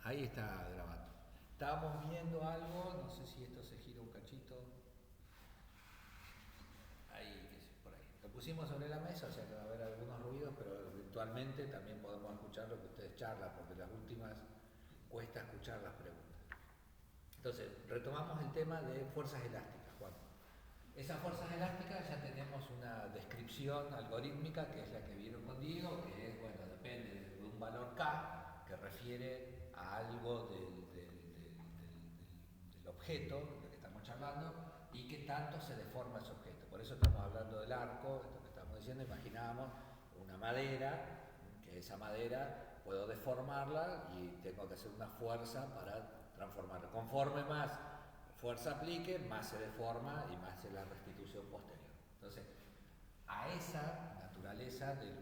Ahí está grabando. Estábamos viendo algo, no sé si esto se gira un cachito. Ahí, que es por ahí. Lo pusimos sobre la mesa, o sea que va a haber algunos ruidos, pero virtualmente también podemos escuchar lo que ustedes charlan, porque las últimas cuesta escuchar las preguntas. Entonces, retomamos el tema de fuerzas elásticas, Juan. Esas fuerzas elásticas ya tenemos una descripción algorítmica, que es la que vieron contigo, que es, bueno, depende de un valor K, que refiere a algo del objeto del que estamos charlando, y que tanto se deforma ese objeto. Por eso estamos hablando del arco, esto que estamos diciendo, imaginábamos una madera, que esa madera puedo deformarla y tengo que hacer una fuerza para transformarla. Conforme más fuerza aplique, más se deforma y más es la restitución posterior. Entonces, a esa naturaleza del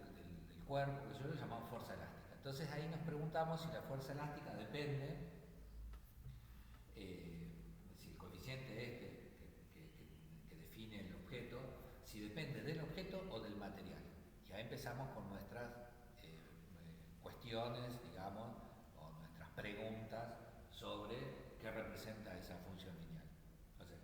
cuerpo, que yo lo llamamos fuerza elástica. Entonces ahí nos preguntamos si la fuerza elástica depende, si el coeficiente este que define el objeto, si depende del objeto o del material. Y ahí empezamos con nuestras cuestiones, digamos, o nuestras preguntas sobre qué representa esa función lineal. Entonces,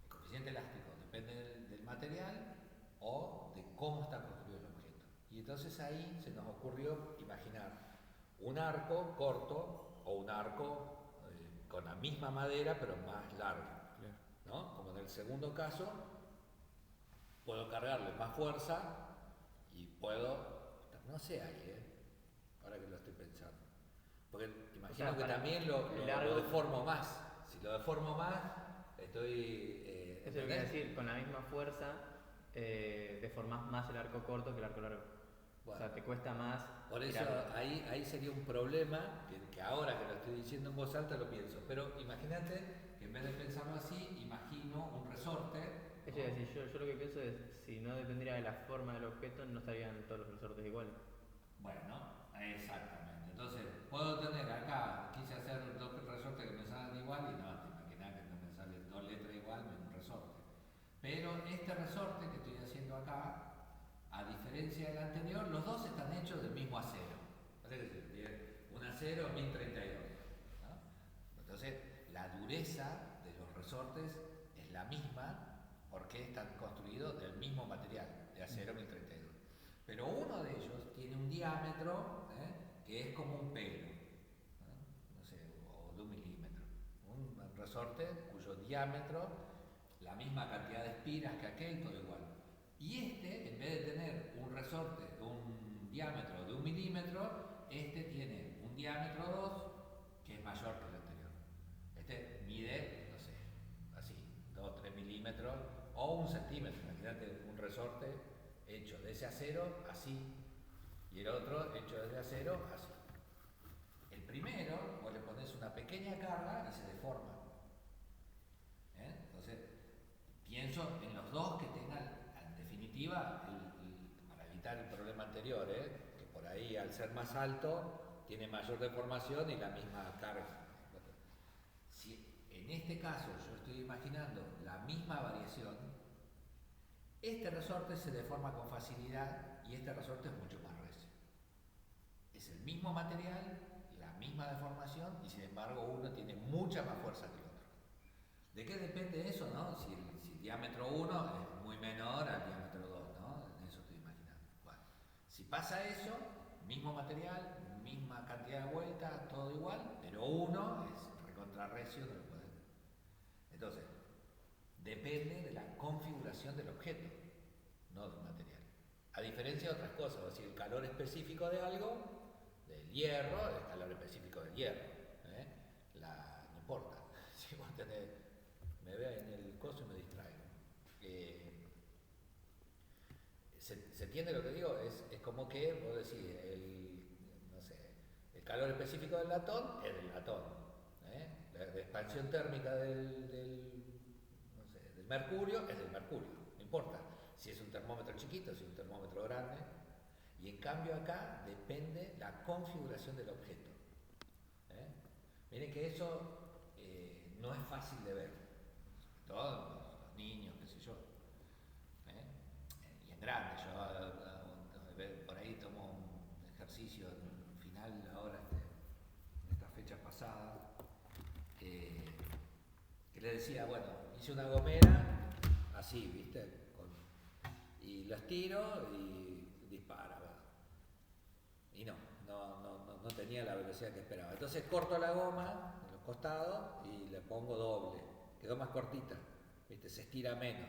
el coeficiente elástico depende del material o de cómo está construido el objeto. Y entonces ahí se nos ocurrió imaginar un arco corto o un arco con la misma madera pero más largo, ¿no? Como en el segundo caso, puedo cargarle más fuerza y puedo, no sé ahí, ahora que lo estoy pensando. Porque O imagino sea, que para también lo largo, deformo más. Si lo deformo más, estoy, eso lo quiere ¿entendés? decir, con la misma fuerza deformás más el arco corto que el arco largo. O Bueno, sea, te cuesta más por eso tirarlo. ahí sería un problema que ahora que lo estoy diciendo en voz alta lo pienso. Pero imagínate que en vez de pensarlo así, imagino un resorte, Eso es ¿no? decir, yo lo que pienso es, si no dependiera de la forma del objeto, no estarían todos los resortes igual. Bueno, exactamente. Entonces, puedo tener acá, quise hacer dos resortes que me salen igual y no, te imaginas que no me salen dos letras igual en un resorte. Pero este resorte que estoy haciendo acá, a diferencia del anterior, los dos están hechos del mismo acero. Es decir, tiene un acero 1032. ¿No? Entonces, la dureza de los resortes es la misma porque están construidos del mismo material, de acero 1032. Pero uno de ellos tiene un diámetro que es como un pelo, ¿no? No sé, o de un milímetro. Un resorte cuyo diámetro, la misma cantidad de espiras que aquel, todo igual. Y este, en vez de tener un resorte de un diámetro de un milímetro, este tiene un diámetro 2 que es mayor que el anterior. Este mide, no sé, así, 2 3 milímetros o un centímetro. Imagínate un resorte hecho de ese acero así y el otro hecho de ese acero así. El primero, vos le pones una pequeña carga y se deforma. Entonces, pienso en los dos que tengan, en definitiva, para evitar el problema anterior, que por ahí al ser más alto tiene mayor deformación y la misma carga. Si en este caso yo estoy imaginando la misma variación, este resorte se deforma con facilidad y este resorte es mucho más recio. Es el mismo material, la misma deformación y sin embargo uno tiene mucha más fuerza que el otro. ¿De qué depende eso, no? Si el diámetro 1 es muy menor al diámetro 2, ¿no? En eso estoy imaginando. Bueno, si pasa eso, mismo material, misma cantidad de vueltas, todo igual, pero uno es recontrarrecio, no lo puede. Entonces, depende de la configuración del objeto, no del material. A diferencia de otras cosas, o sea, el calor específico de algo, del hierro, el calor específico del hierro. ¿eh? No importa. Si vos tenés, me ve en el coso y me distraigo. ¿Se entiende lo que digo? Es como que vos decís, no sé, el calor específico del latón es del latón. La expansión térmica no sé, del mercurio es del mercurio, no importa si es un termómetro chiquito, si es un termómetro grande. Y en cambio acá depende la configuración del objeto. ¿eh? Miren que eso no es fácil de ver, sobre todo los niños, qué sé yo. Y en grande, yo por ahí tomo un ejercicio final ahora en esta fecha pasada, que le decía, bueno, hice una gomera, así, ¿viste? Y los tiro y dispara, ¿verdad? Y no tenía la velocidad que esperaba. Entonces corto la goma en los costados y le pongo doble, quedó más cortita, ¿viste? Se estira menos.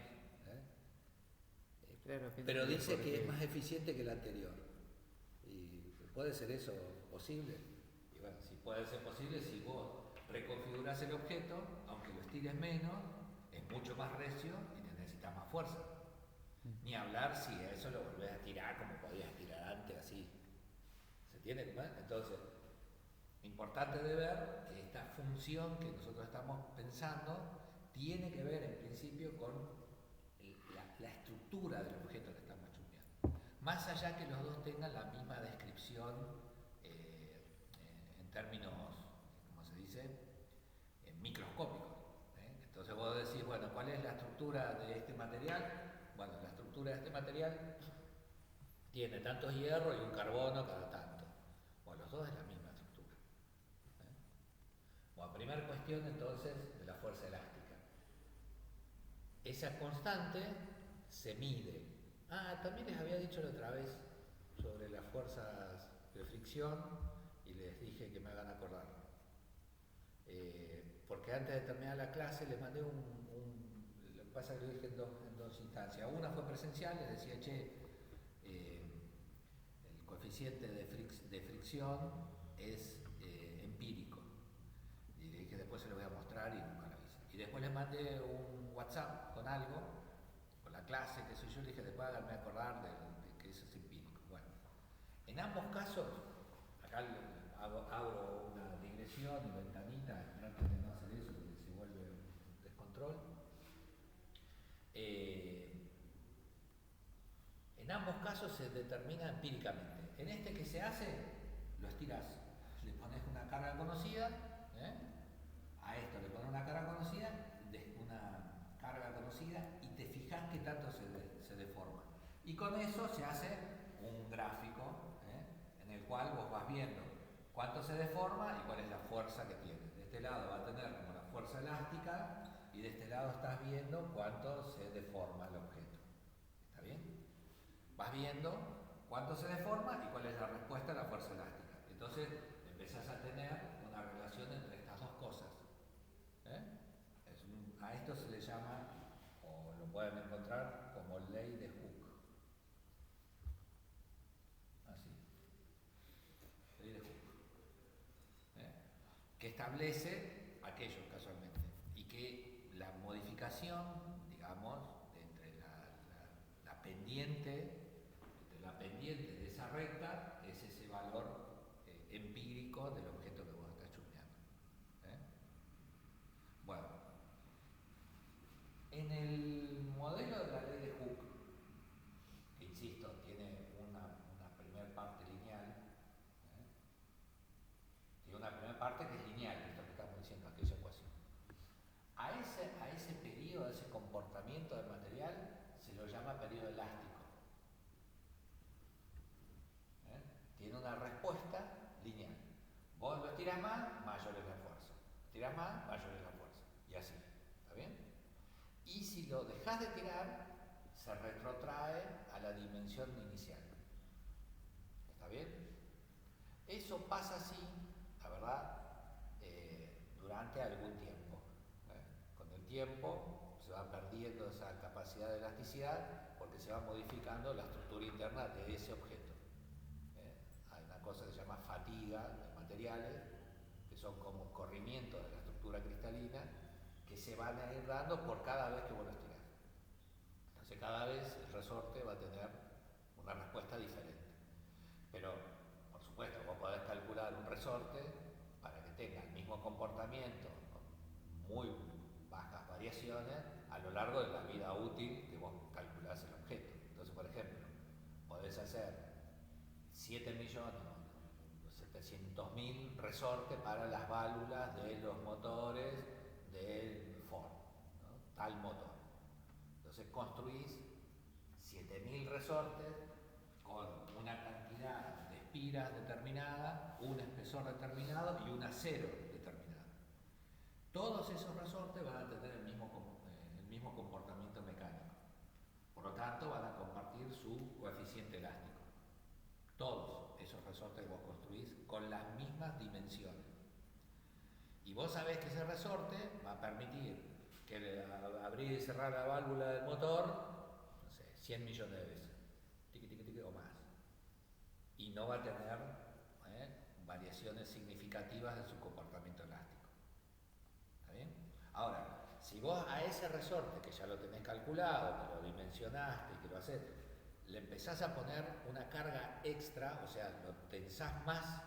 Claro, Pero dice que es más eficiente que la anterior. ¿Y puede ser eso posible? Y bueno, si puede ser posible, si vos reconfigurás el objeto, aunque lo estires menos, es mucho más recio y necesitas más fuerza. Ni hablar si a eso lo volvés a tirar como podías tirar antes, así. ¿Se entiende? Entonces, importante de ver que esta función que nosotros estamos pensando tiene que ver en principio con la estructura del objeto que estamos chusmeando. Más allá que los dos tengan la misma descripción en términos, ¿cómo se dice? Microscópicos. Entonces vos decís, bueno, ¿cuál es la estructura de este material? Bueno, la estructura de este material tiene tantos hierro y un carbono cada tanto. Bueno, los dos es la misma estructura. Bueno, primera cuestión entonces de la fuerza elástica. Esa constante se mide. También les había dicho la otra vez sobre las fuerzas de fricción y les dije que me hagan acordar. Porque antes de terminar la clase les mandé lo que pasa es que lo dije en dos instancias. Una fue presencial, les decía, el coeficiente de fricción es empírico. Y le dije, después se lo voy a mostrar y nunca lo hice. Y después les mandé un WhatsApp con algo, con la clase, qué sé yo, le dije, después háganme acordar de que eso es empírico. Bueno, en ambos casos, acá hago una digresión y ventanita, traten de no hacer eso porque se vuelve un descontrol. En ambos casos se determina empíricamente. En este que se hace, lo estirás, le pones una carga conocida, a esto le pones una carga conocida y te fijas qué tanto se deforma. Y con eso se hace un gráfico en el cual vos vas viendo cuánto se deforma y cuál es la fuerza que tiene. De este lado va a tener como la fuerza elástica y de este lado estás viendo cuánto se deforma el objeto. ¿Está bien? Vas viendo cuánto se deforma y cuál es la respuesta a la fuerza elástica. Entonces empezás a tener una relación entre estas dos cosas. A esto se le llama, o lo pueden encontrar como ley de Hooke. Así. Ley de Hooke. Que establece aquello casualmente. Y que la modificación, digamos, entre la pendiente, entre la pendiente de esa recta, es ese valor empírico del objeto que vos estás chusmeando. Bueno. En el modelo de la ley de Hooke, que insisto, tiene una primera parte lineal, tiene una primera parte que es lineal, esto que estamos diciendo, aquella ecuación. A ese periodo, a ese comportamiento del material, se lo llama periodo elástico. Tiene una respuesta lineal. Vos lo tirás más, mayor es la fuerza. Tirás más, mayor es la fuerza. Y así. ¿Está bien? Y si lo dejas de tirar, se retrotrae a la dimensión inicial. ¿Está bien? Eso pasa así, la verdad, durante algún tiempo. Con el tiempo se va perdiendo esa capacidad de elasticidad porque se va modificando la estructura interna de ese objeto. Hay una cosa que se llama fatiga de materiales, que son como corrimientos de la estructura cristalina, que se van a ir dando por cada vez que vos lo estirás. Entonces cada vez el resorte va a tener una respuesta diferente. Pero, por supuesto, vos podés calcular un resorte para que tenga el mismo comportamiento, con muy bajas variaciones, a lo largo de la vida útil que vos calculás el objeto. Entonces, por ejemplo, podés hacer 7.700.000 resortes para las válvulas de los motores del Ford, ¿no? Tal motor. Entonces construís 7.000 resortes con una cantidad de espiras determinada, un espesor determinado y un acero determinado. todos esos resortes van a tener el mismo comportamiento mecánico. Por lo tanto, van a compartir su coeficiente elástico. Todos esos resortes que vos construís con las mismas dimensiones. Y vos sabés que ese resorte va a permitir que abrir y cerrar la válvula del motor, no sé, 100 millones de veces, tiqui, tiqui, tiqui, o más. Y no va a tener variaciones significativas en su comportamiento elástico. ¿Está bien? Ahora, si vos a ese resorte, que ya lo tenés calculado, que lo dimensionaste y que lo haces, le empezás a poner una carga extra, o sea, lo tensás más,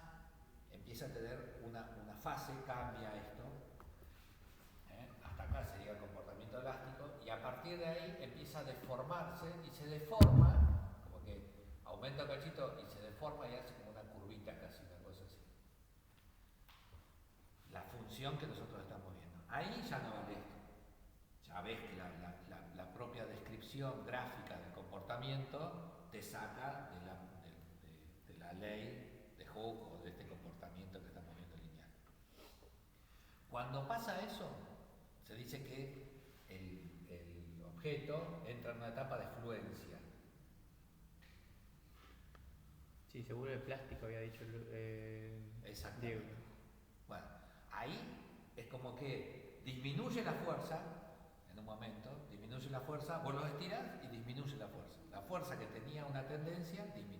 empieza a tener una fase, cambia esto, hasta acá sería el comportamiento elástico, y a partir de ahí empieza a deformarse y se deforma, como que aumenta un cachito y se deforma y hace como una curvita casi, una cosa así. La función que nosotros estamos viendo. Ahí ya no vale esto. Ya ves que la propia descripción gráfica del comportamiento te saca de la ley de Hooke o de este comportamiento que estamos viendo lineal. Cuando pasa eso, se dice que el objeto entra en una etapa de fluencia. Sí, se vuelve plástico, había dicho Exactamente. Diego. Bueno, ahí es como que disminuye la fuerza, en un momento, disminuye la fuerza, vos lo estiras y disminuye la fuerza. La fuerza que tenía una tendencia disminuye.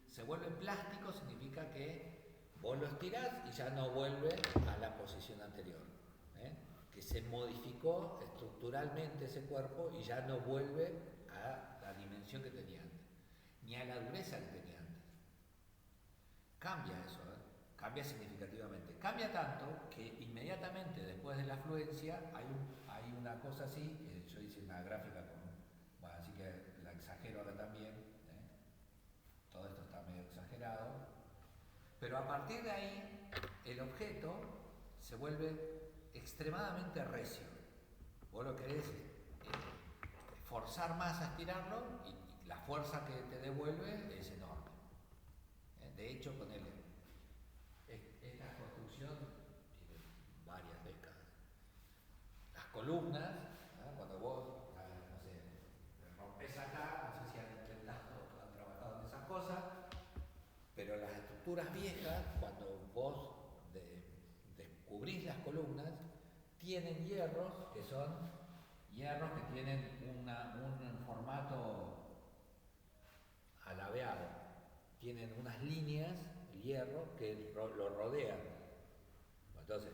Se vuelve plástico significa que vos lo estirás y ya no vuelve a la posición anterior. Que se modificó estructuralmente ese cuerpo y ya no vuelve a la dimensión que tenía antes, ni a la dureza que tenía antes. Cambia eso, cambia significativamente. Cambia tanto que inmediatamente después de la fluencia hay una cosa así, yo hice una gráfica bueno, así que la exagero ahora también, todo esto está medio exagerado, pero a partir de ahí el objeto se vuelve extremadamente recio. Vos lo querés forzar más a estirarlo y la fuerza que te devuelve es enorme. De hecho, con esta construcción tiene varias décadas. Las columnas, cuando vos, no sé, rompes acá, no sé si han intentado o han trabajado en esas cosas, pero las estructuras viejas, cuando vos descubrís las columnas, tienen hierros que tienen un formato alabeado. Tienen unas líneas, el hierro, que lo rodean. Entonces,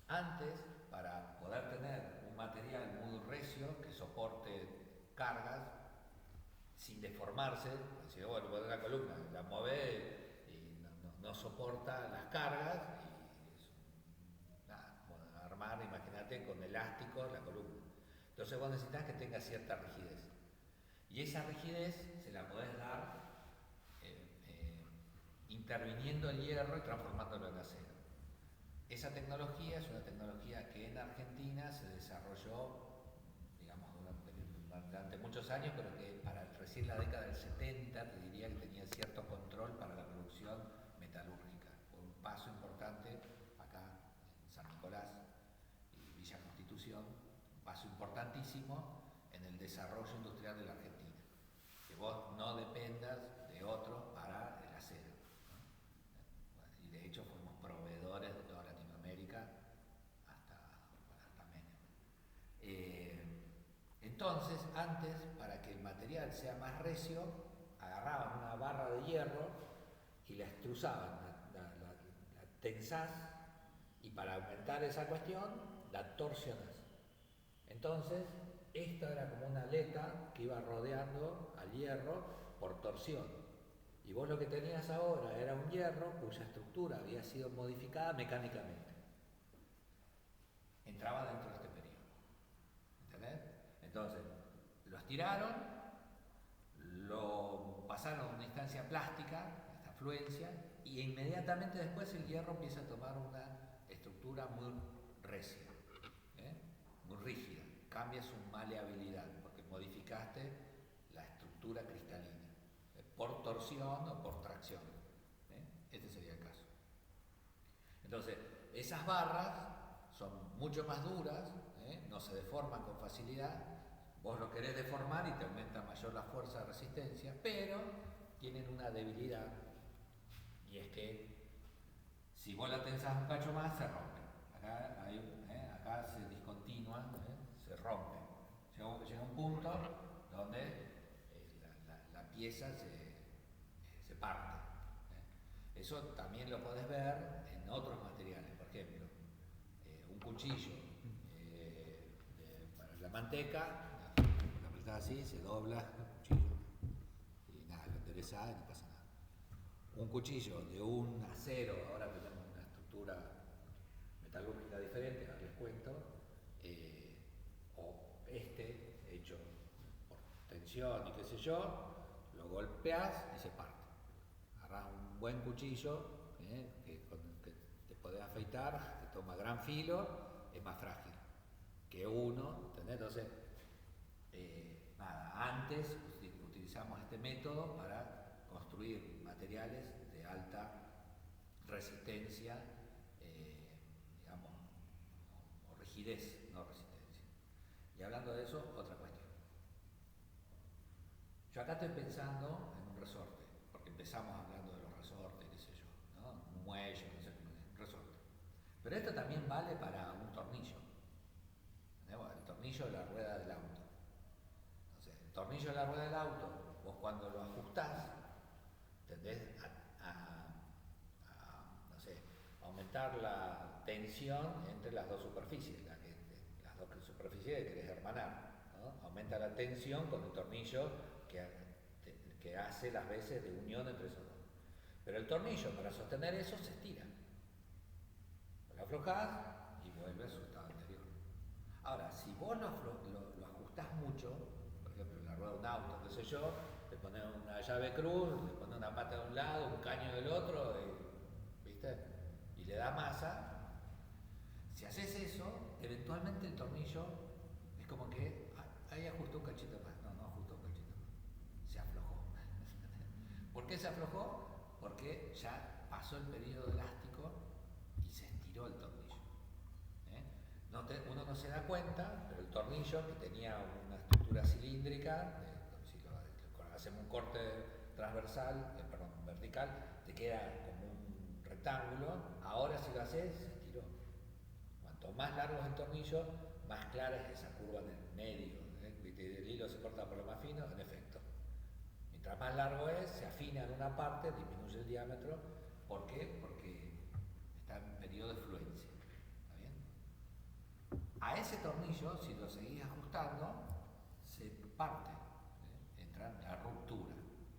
antes, para poder tener un material muy recio que soporte cargas sin deformarse, si bueno, poner la columna, la mueve y no soporta las cargas y es armar, imagínate, con elásticos la columna. Entonces vos necesitas que tenga cierta rigidez. Y esa rigidez se la podés dar interviniendo el hierro y transformándolo en acero. Esa tecnología es una tecnología que en Argentina se desarrolló, digamos, durante muchos años, pero que para recién la década del 70 te diría que tenía cierto control para la producción metalúrgica. Fue un paso importante acá en San Nicolás y Villa Constitución, un paso importantísimo en el desarrollo industrial de la Argentina. Que vos no dependas de otro para el acero. Y de hecho fuimos proveedores de toda Latinoamérica hasta Menem. Entonces, antes, para que el material sea más recio, agarraban una barra de hierro y la extrusaban, la tensás, y para aumentar esa cuestión, la torsionás. Entonces, esto era como una aleta que iba rodeando al hierro por torsión. Y vos lo que tenías ahora era un hierro cuya estructura había sido modificada mecánicamente. Entraba dentro de este periodo. ¿Entendés? Entonces, lo estiraron, lo pasaron a una instancia plástica, esta fluencia, y inmediatamente después el hierro empieza a tomar una estructura muy recia, muy rígida. Cambia su maleabilidad, porque modificaste la estructura cristalina, por torsión o por tracción. Este sería el caso. Entonces, esas barras son mucho más duras, no se deforman con facilidad. Vos lo querés deformar y te aumenta mayor la fuerza de resistencia, pero tienen una debilidad, y es que si vos la tensás un cacho más, se rompe. Acá se discontinúa, se rompe. Llega un punto donde la pieza se parte. Eso también lo podés ver en otros materiales, por ejemplo, un cuchillo para la manteca, lo apretás así, se dobla el cuchillo y nada, lo enderezás y no pasa nada. Un cuchillo de un acero, ahora tenemos una estructura metalúrgica diferente, ahora les cuento, o hecho por tensión y qué sé yo, lo golpeás y se parte. Agarrás un buen cuchillo que te podés afeitar, que toma gran filo, es más frágil que uno, ¿entendés? Entonces, antes utilizamos este método para construir materiales de alta resistencia, digamos, o rigidez, no resistencia. Y hablando de eso, otra cuestión. Yo acá estoy pensando en un resorte, porque empezamos hablando de los resortes, qué sé yo, ¿no? Un muelle, no sé cómo es, un resorte. Pero esto también vale para un tornillo. El tornillo de la rueda del auto. Entonces, el tornillo de la rueda del auto, vos cuando lo ajustás, tendés no sé, aumentar la tensión entre las dos superficies, las dos superficies que querés hermanar, ¿no? Aumenta la tensión con el tornillo que hace las veces de unión entre esos dos. Pero el tornillo, para sostener eso, se estira. Lo aflojás y vuelve a su estado anterior. Ahora, si vos lo ajustás mucho, por ejemplo, en la rueda de un auto, qué sé yo, le pones una llave cruz, le pones una pata de un lado, un caño del otro, ¿viste? Y le da masa. Si haces eso, eventualmente el tornillo es como que ahí ajustó un cachito más. No ajustó un cachito más. Se aflojó. ¿Por qué se aflojó? Porque ya pasó el periodo elástico y se estiró el tornillo. Uno no se da cuenta, pero el tornillo, que tenía una estructura cilíndrica, si hacemos un corte transversal, vertical, te queda como un rectángulo. Ahora si lo haces, se estiró. Cuanto más largo es el tornillo, más clara es esa curva en el medio. El hilo se corta por lo más fino, en efecto. Mientras más largo es, se afina en una parte, disminuye el diámetro. ¿Por qué? Porque está en periodo de fluencia. ¿Está bien? A ese tornillo, si lo seguís ajustando, se parte, entra en la ruptura.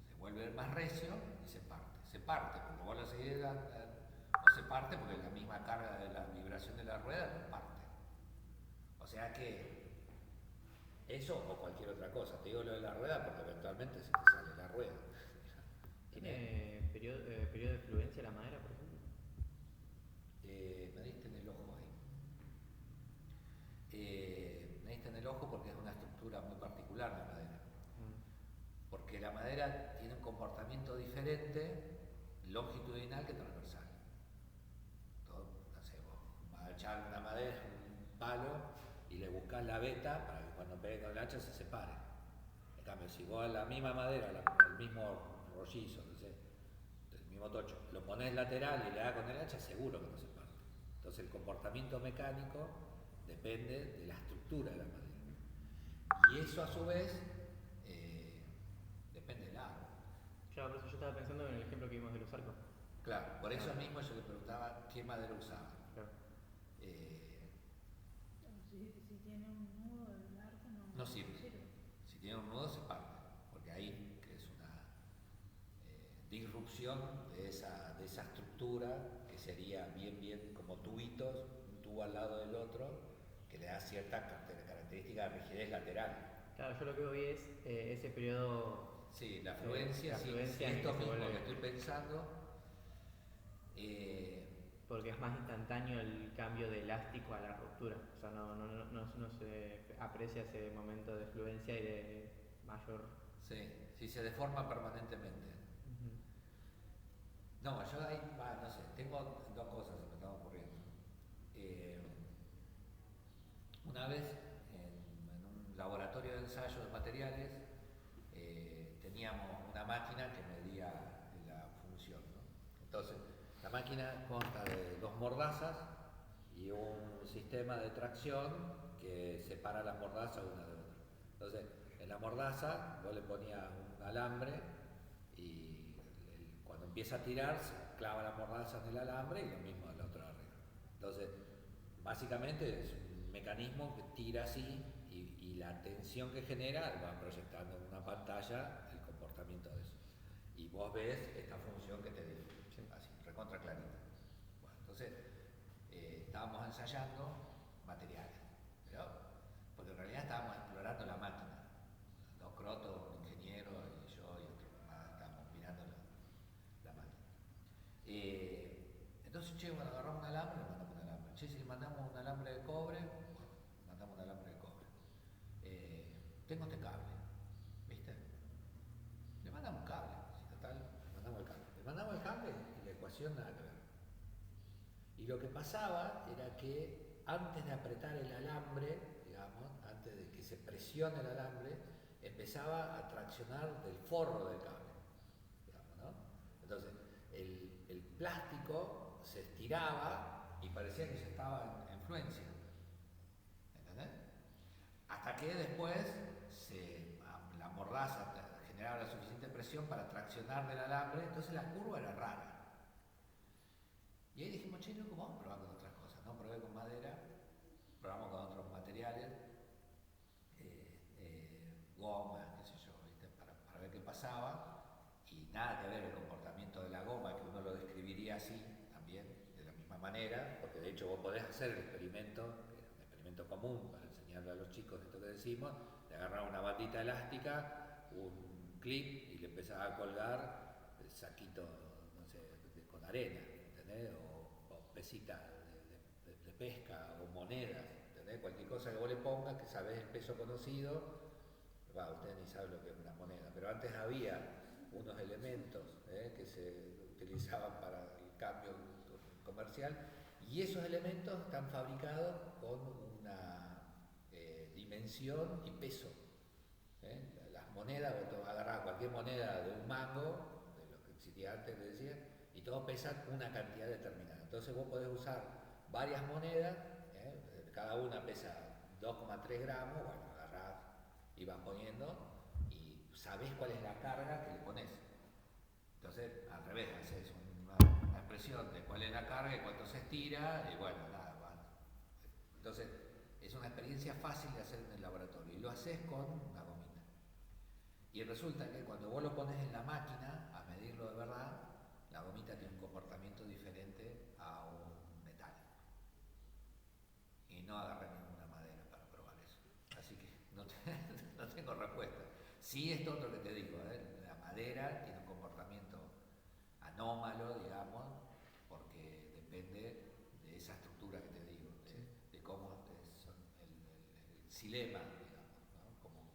Se vuelve más recio y se parte. Se parte porque vos lo seguís dando, o se parte porque la misma carga de la vibración de la rueda lo parte. O sea que eso o cualquier otra cosa. Te digo lo de la rueda porque eventualmente se te sale la rueda. ¿Tiene periodo de fluencia la madera, por ejemplo? Me diste en el ojo ahí. Me diste en el ojo porque es una estructura muy particular la madera. Porque la madera tiene un comportamiento diferente longitudinal que transversal. No sé, vos vas a echar una madera, un palo, y le buscas la veta para que cuando pegue con el hacha se separe. En cambio, si vos a la misma madera, el mismo rollizo, no sé, el mismo tocho, lo pones lateral y le das con el hacha, seguro que no se parte. Entonces el comportamiento mecánico depende de la estructura de la madera. Y eso a su vez depende del árbol. Claro, por eso yo estaba pensando en el ejemplo que vimos de los arcos. Claro, por eso mismo yo le preguntaba qué madera usaba. Claro. Si tiene un nudo el arco No sirve. Si tiene un nudo se parte, porque ahí es una disrupción de esa estructura que sería bien como tubitos, un tubo al lado del otro, que le da cierta característica de rigidez lateral. Claro, yo lo que veo es ese periodo. Sí, la fluencia, la fluencia sí, esto que se mismo vuelve- que estoy pensando. Porque es más instantáneo el cambio de elástico a la ruptura. O sea, no se aprecia ese momento de fluencia y de mayor. Sí, se deforma permanentemente. No, yo ahí, no sé, tengo dos cosas que me están ocurriendo. una vez en un laboratorio de ensayo de materiales teníamos una máquina que medía la función, ¿no? Entonces, la máquina consta de dos mordazas y un sistema de tracción que separa las mordazas una de otra. Entonces, en la mordaza vos le ponías un alambre y cuando empieza a tirar se clava la mordaza en el alambre y lo mismo del otro arriba. Entonces, básicamente es un mecanismo que tira así y la tensión que genera va proyectando en una pantalla el comportamiento de eso. Y vos ves esta función que te digo, así, recontra clarita. Bueno, entonces, estábamos ensayando materiales, ¿pero? Porque en realidad estábamos explorando la máquina. Dos crotos, un ingeniero y yo y otro más, estábamos mirando la máquina. Entonces, che, bueno, agarramos un alambre, le mandamos un alambre. Che, si le mandamos un alambre de cobre, bueno, mandamos un alambre de cobre. Tengo este cable, ¿viste? Le mandamos un cable, si total, le mandamos el cable. Le mandamos el cable y la ecuación nada que ver. Y lo que pasaba era que antes de apretar el alambre, digamos, antes de que se presione el alambre, empezaba a traccionar del forro del cable, digamos, ¿no? Entonces, el plástico se estiraba y parecía que ya estaba en fluencia, ¿entendés? Hasta que después la mordaza generaba la suficiente presión para traccionar del alambre, entonces la curva era rara. Y ahí dijimos, che, loco, vamos a probar con otras cosas, ¿no? Probé con madera, probamos con otros materiales, gomas, qué sé yo, ¿viste? Para ver qué pasaba, y nada que ver el comportamiento de la goma, que uno lo describiría así también, de la misma manera, porque de hecho vos podés hacer el experimento, que es un experimento común para enseñarle a los chicos esto que decimos, de agarrar una batita elástica, un clip y le empezás a colgar el saquito, no sé, con arena, ¿entendés? O pesitas de pesca o monedas, ¿entendés? Cualquier cosa que vos le pongas, que sabés el peso conocido. Ustedes ni saben lo que es una moneda, pero antes había unos elementos que se utilizaban para el cambio comercial y esos elementos están fabricados con una dimensión y peso. Las monedas, vos agarrás cualquier moneda de un mango, de lo que existía antes que decía, y todos pesan una cantidad determinada. Entonces vos podés usar varias monedas, cada una pesa 2,3 gramos, bueno, agarrás y vas poniendo y sabés cuál es la carga que le pones. Entonces, al revés, haces una expresión de cuál es la carga y cuánto se estira, y bueno, nada, bueno. Entonces, es una experiencia fácil de hacer en el laboratorio y lo haces con una gomita. Y resulta que cuando vos lo pones en la máquina a medirlo de verdad, la gomita tiene un comportamiento diferente a un metálico. Y no agarré ninguna madera para probar eso. Así que no tengo respuesta. Sí, esto otro que te digo, la madera tiene un comportamiento anómalo, digamos, porque depende de esa estructura que te digo, de cómo son el xilema, digamos, ¿no? Cómo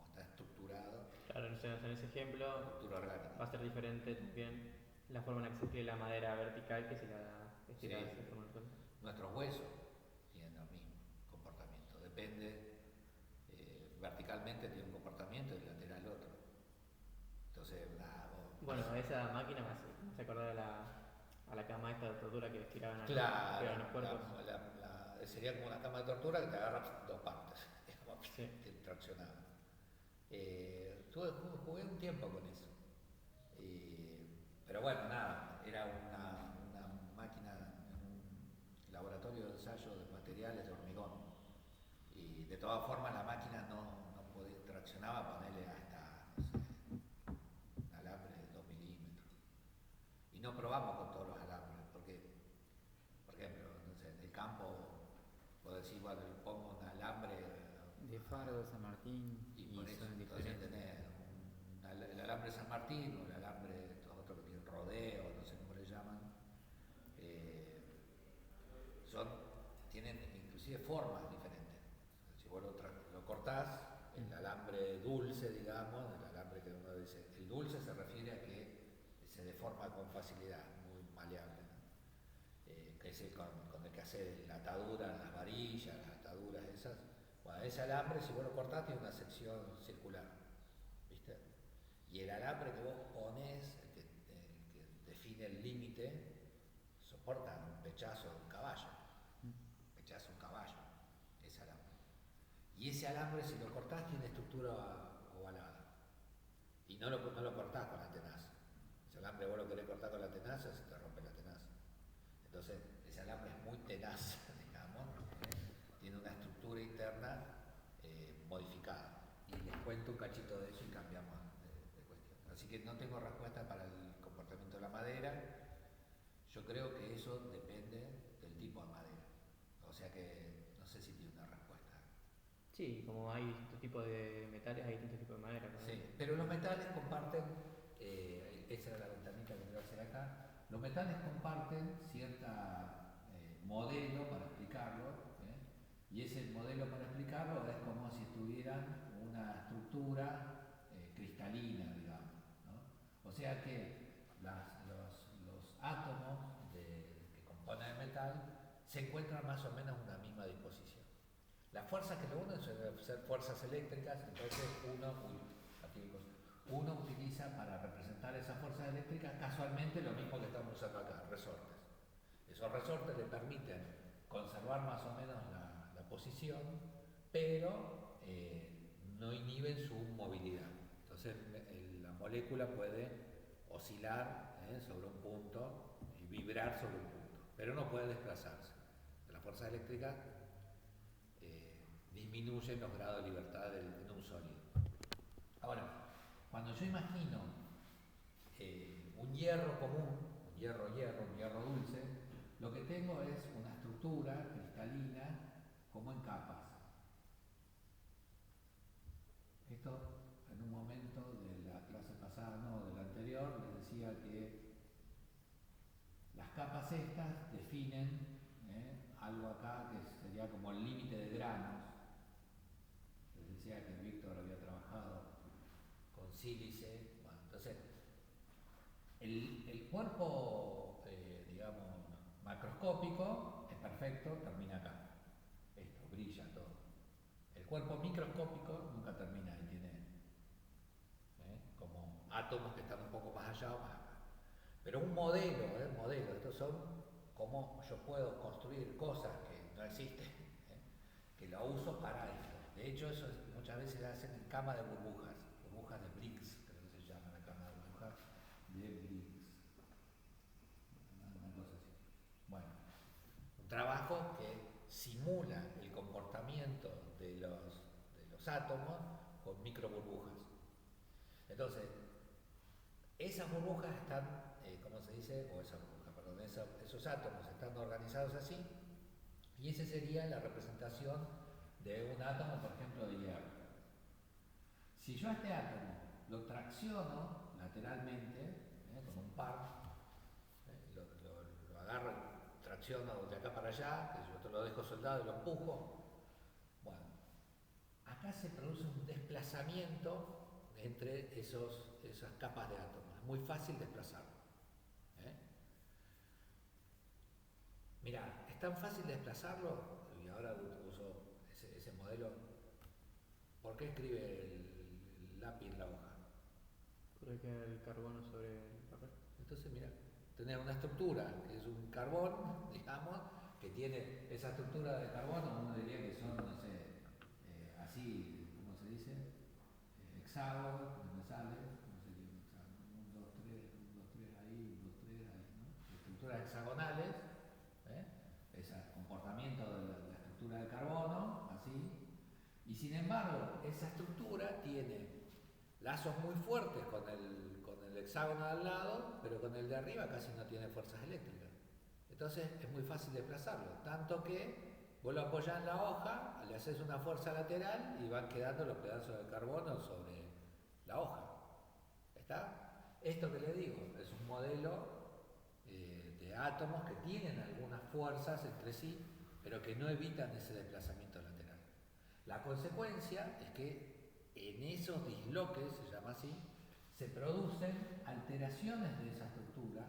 está estructurado. Claro, en ese ejemplo Estructura orgánica. va a ser diferente también la forma en la que se escribe la madera vertical que si la estirada Sí. de forma horizontal. Nuestros huesos tienen el mismo comportamiento, depende, verticalmente tiene un comportamiento y lateral otro. Entonces, bueno, esa máquina me hace acordar a la cama esta de tortura que estiraban a los cuerpos. Sería como una cama de tortura que te agarra dos partes, digamos, sí. traccionada. Jugué un tiempo con eso. Pero bueno, nada, era una máquina en un laboratorio de ensayo de materiales de hormigón. Y de todas formas la máquina no traccionaba, ponerle hasta, no sé, un alambre de 2 milímetros. Y no probamos con todos los alambres, porque, por ejemplo, no sé, en el campo, puedo decir, bueno, le pongo un alambre de Faro, de San Martín, y por eso son entonces diferentes. tenés el alambre San Martín o el alambre, estos otros que tienen rodeo, no sé cómo le llaman, tienen inclusive formas diferentes. Si vos lo cortás, el alambre dulce, digamos, el alambre que uno dice, el dulce se refiere a que se deforma con facilidad, muy maleable, ¿no? Que es el con el que hace la atadura, las varillas, las ataduras esas, Bueno, ese alambre, si vos lo cortás, tiene una sección circular, ¿viste? Y el alambre que vos ponés, que define el límite, soporta un pechazo de un caballo. Pechazo de un caballo, ese alambre. Y ese alambre, si lo cortás, tiene estructura ovalada. Y no lo cortás con la tenaza. Ese alambre vos lo querés cortar con la tenaza, se te rompe la tenaza. Entonces, ese alambre es muy tenaz, digamos, tiene una estructura interna modificada. Y les cuento un cachito de eso y cambiamos de cuestión. Así que no tengo respuesta para el comportamiento de la madera. Yo creo que eso depende del tipo de madera. O sea que no sé si tiene una respuesta. Sí, como hay distintos tipos de metales, hay distintos tipos de madera, ¿no? Sí, pero los metales comparten, esa era la ventanita que quiero hacer acá, los metales comparten cierta modelo para explicarlo, y ese modelo para explicarlo es como si tuvieran una estructura cristalina, digamos, ¿no? O sea que los átomos que componen el metal se encuentran más o menos en una misma disposición. Las fuerzas que lo unen suelen ser fuerzas eléctricas, entonces uno utiliza para representar esas fuerzas eléctricas casualmente lo mismo que estamos usando acá, resortes. Esos resortes le permiten conservar más o menos la posición, pero no inhiben su movilidad. Entonces la molécula puede oscilar sobre un punto y vibrar sobre un punto, pero no puede desplazarse. Las fuerzas eléctricas disminuyen los grados de libertad en un sólido. Ahora, cuando yo imagino un hierro común, un hierro dulce, lo que tengo es una estructura cristalina como en capas. Esto en un momento de la clase pasada, no, de la anterior, les decía que las capas estas definen algo acá que sería como el límite de granos. Les decía que Víctor había trabajado con sílice. Bueno, entonces, el cuerpo, digamos, macroscópico es perfecto, termina acá. Esto, brilla todo. El cuerpo microscópico nunca termina ahí, tiene como átomos que están un poco más allá o más acá. Pero un modelo, estos son cómo yo puedo construir cosas que no existen, que lo uso para esto. De hecho, eso muchas veces se hacen en cama de burbujas de Briggs, creo que se llama la cama de burbujas de Briggs. Una cosa así. Bueno, un trabajo que simula el comportamiento de los átomos con microburbujas. Entonces, esas burbujas están, ¿cómo se dice? O esa burbuja, perdón, esos átomos están organizados así, y esa sería la representación de un átomo, por ejemplo, de hierro. Si yo a este átomo lo tracciono lateralmente, con un par, lo agarro y tracciono de acá para allá, que yo lo dejo soldado y lo empujo, bueno, acá se produce un desplazamiento entre esas capas de átomos. Es muy fácil desplazarlo. Mirá, es tan fácil desplazarlo, y ahora uso ese modelo. ¿Por qué escribe el lápiz en la hoja? Porque queda el carbono sobre el papel. Entonces, mira, tenés una estructura que es un carbón, digamos, que tiene esa estructura de carbono, uno diría que son, no sé, así, ¿cómo se dice? Hexágono, no me sale, ¿cómo sería un hexágono? 1, 2, 3, 1, 2, 3 ahí, 1, 2, 3 ahí, ¿no? Estructuras hexagonales, ese comportamiento de la estructura de carbono, así, y sin embargo, esa estructura tiene lazos muy fuertes con el hexágono al lado, pero con el de arriba casi no tiene fuerzas eléctricas. Entonces es muy fácil desplazarlo, tanto que vos lo apoyás en la hoja, le haces una fuerza lateral y van quedando los pedazos de carbono sobre la hoja. ¿Está? Esto que le digo es un modelo de átomos que tienen algunas fuerzas entre sí, pero que no evitan ese desplazamiento lateral. La consecuencia es que en esos disloques, se llama así, se producen alteraciones de esa estructura,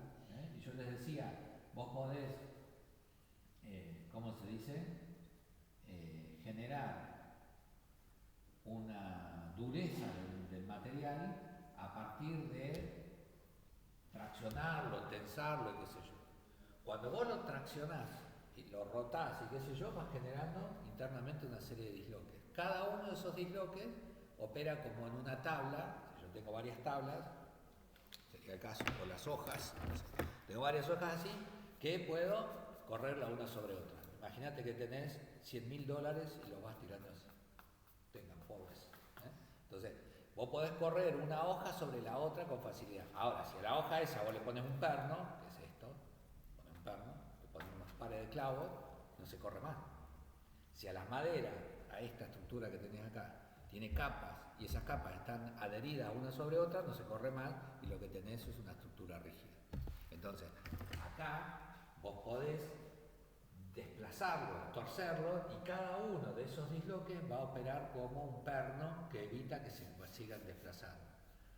y yo les decía, vos podés, ¿cómo se dice? Generar una dureza del material a partir de traccionarlo, tensarlo y qué sé yo. Cuando vos lo traccionás y lo rotás y qué sé yo, vas generando internamente una serie de disloques. Cada uno de esos disloques opera como en una tabla. Si yo tengo varias tablas, sería el caso, o las hojas, tengo varias hojas así, que puedo correrla una sobre otra. Imagínate que tenés $100.000 y los vas tirando así. Tengan pobres. Entonces, vos podés correr una hoja sobre la otra con facilidad. Ahora, si a la hoja esa vos le pones un perno, que es esto, pones un perno, le pones unos pares de clavos, no se corre más. Si a las maderas, a esta estructura que tenés acá, tiene capas y esas capas están adheridas una sobre otra, no se corre más y lo que tenés es una estructura rígida. Entonces, acá vos podés desplazarlo, torcerlo y cada uno de esos disloques va a operar como un perno que evita que se sigan desplazando.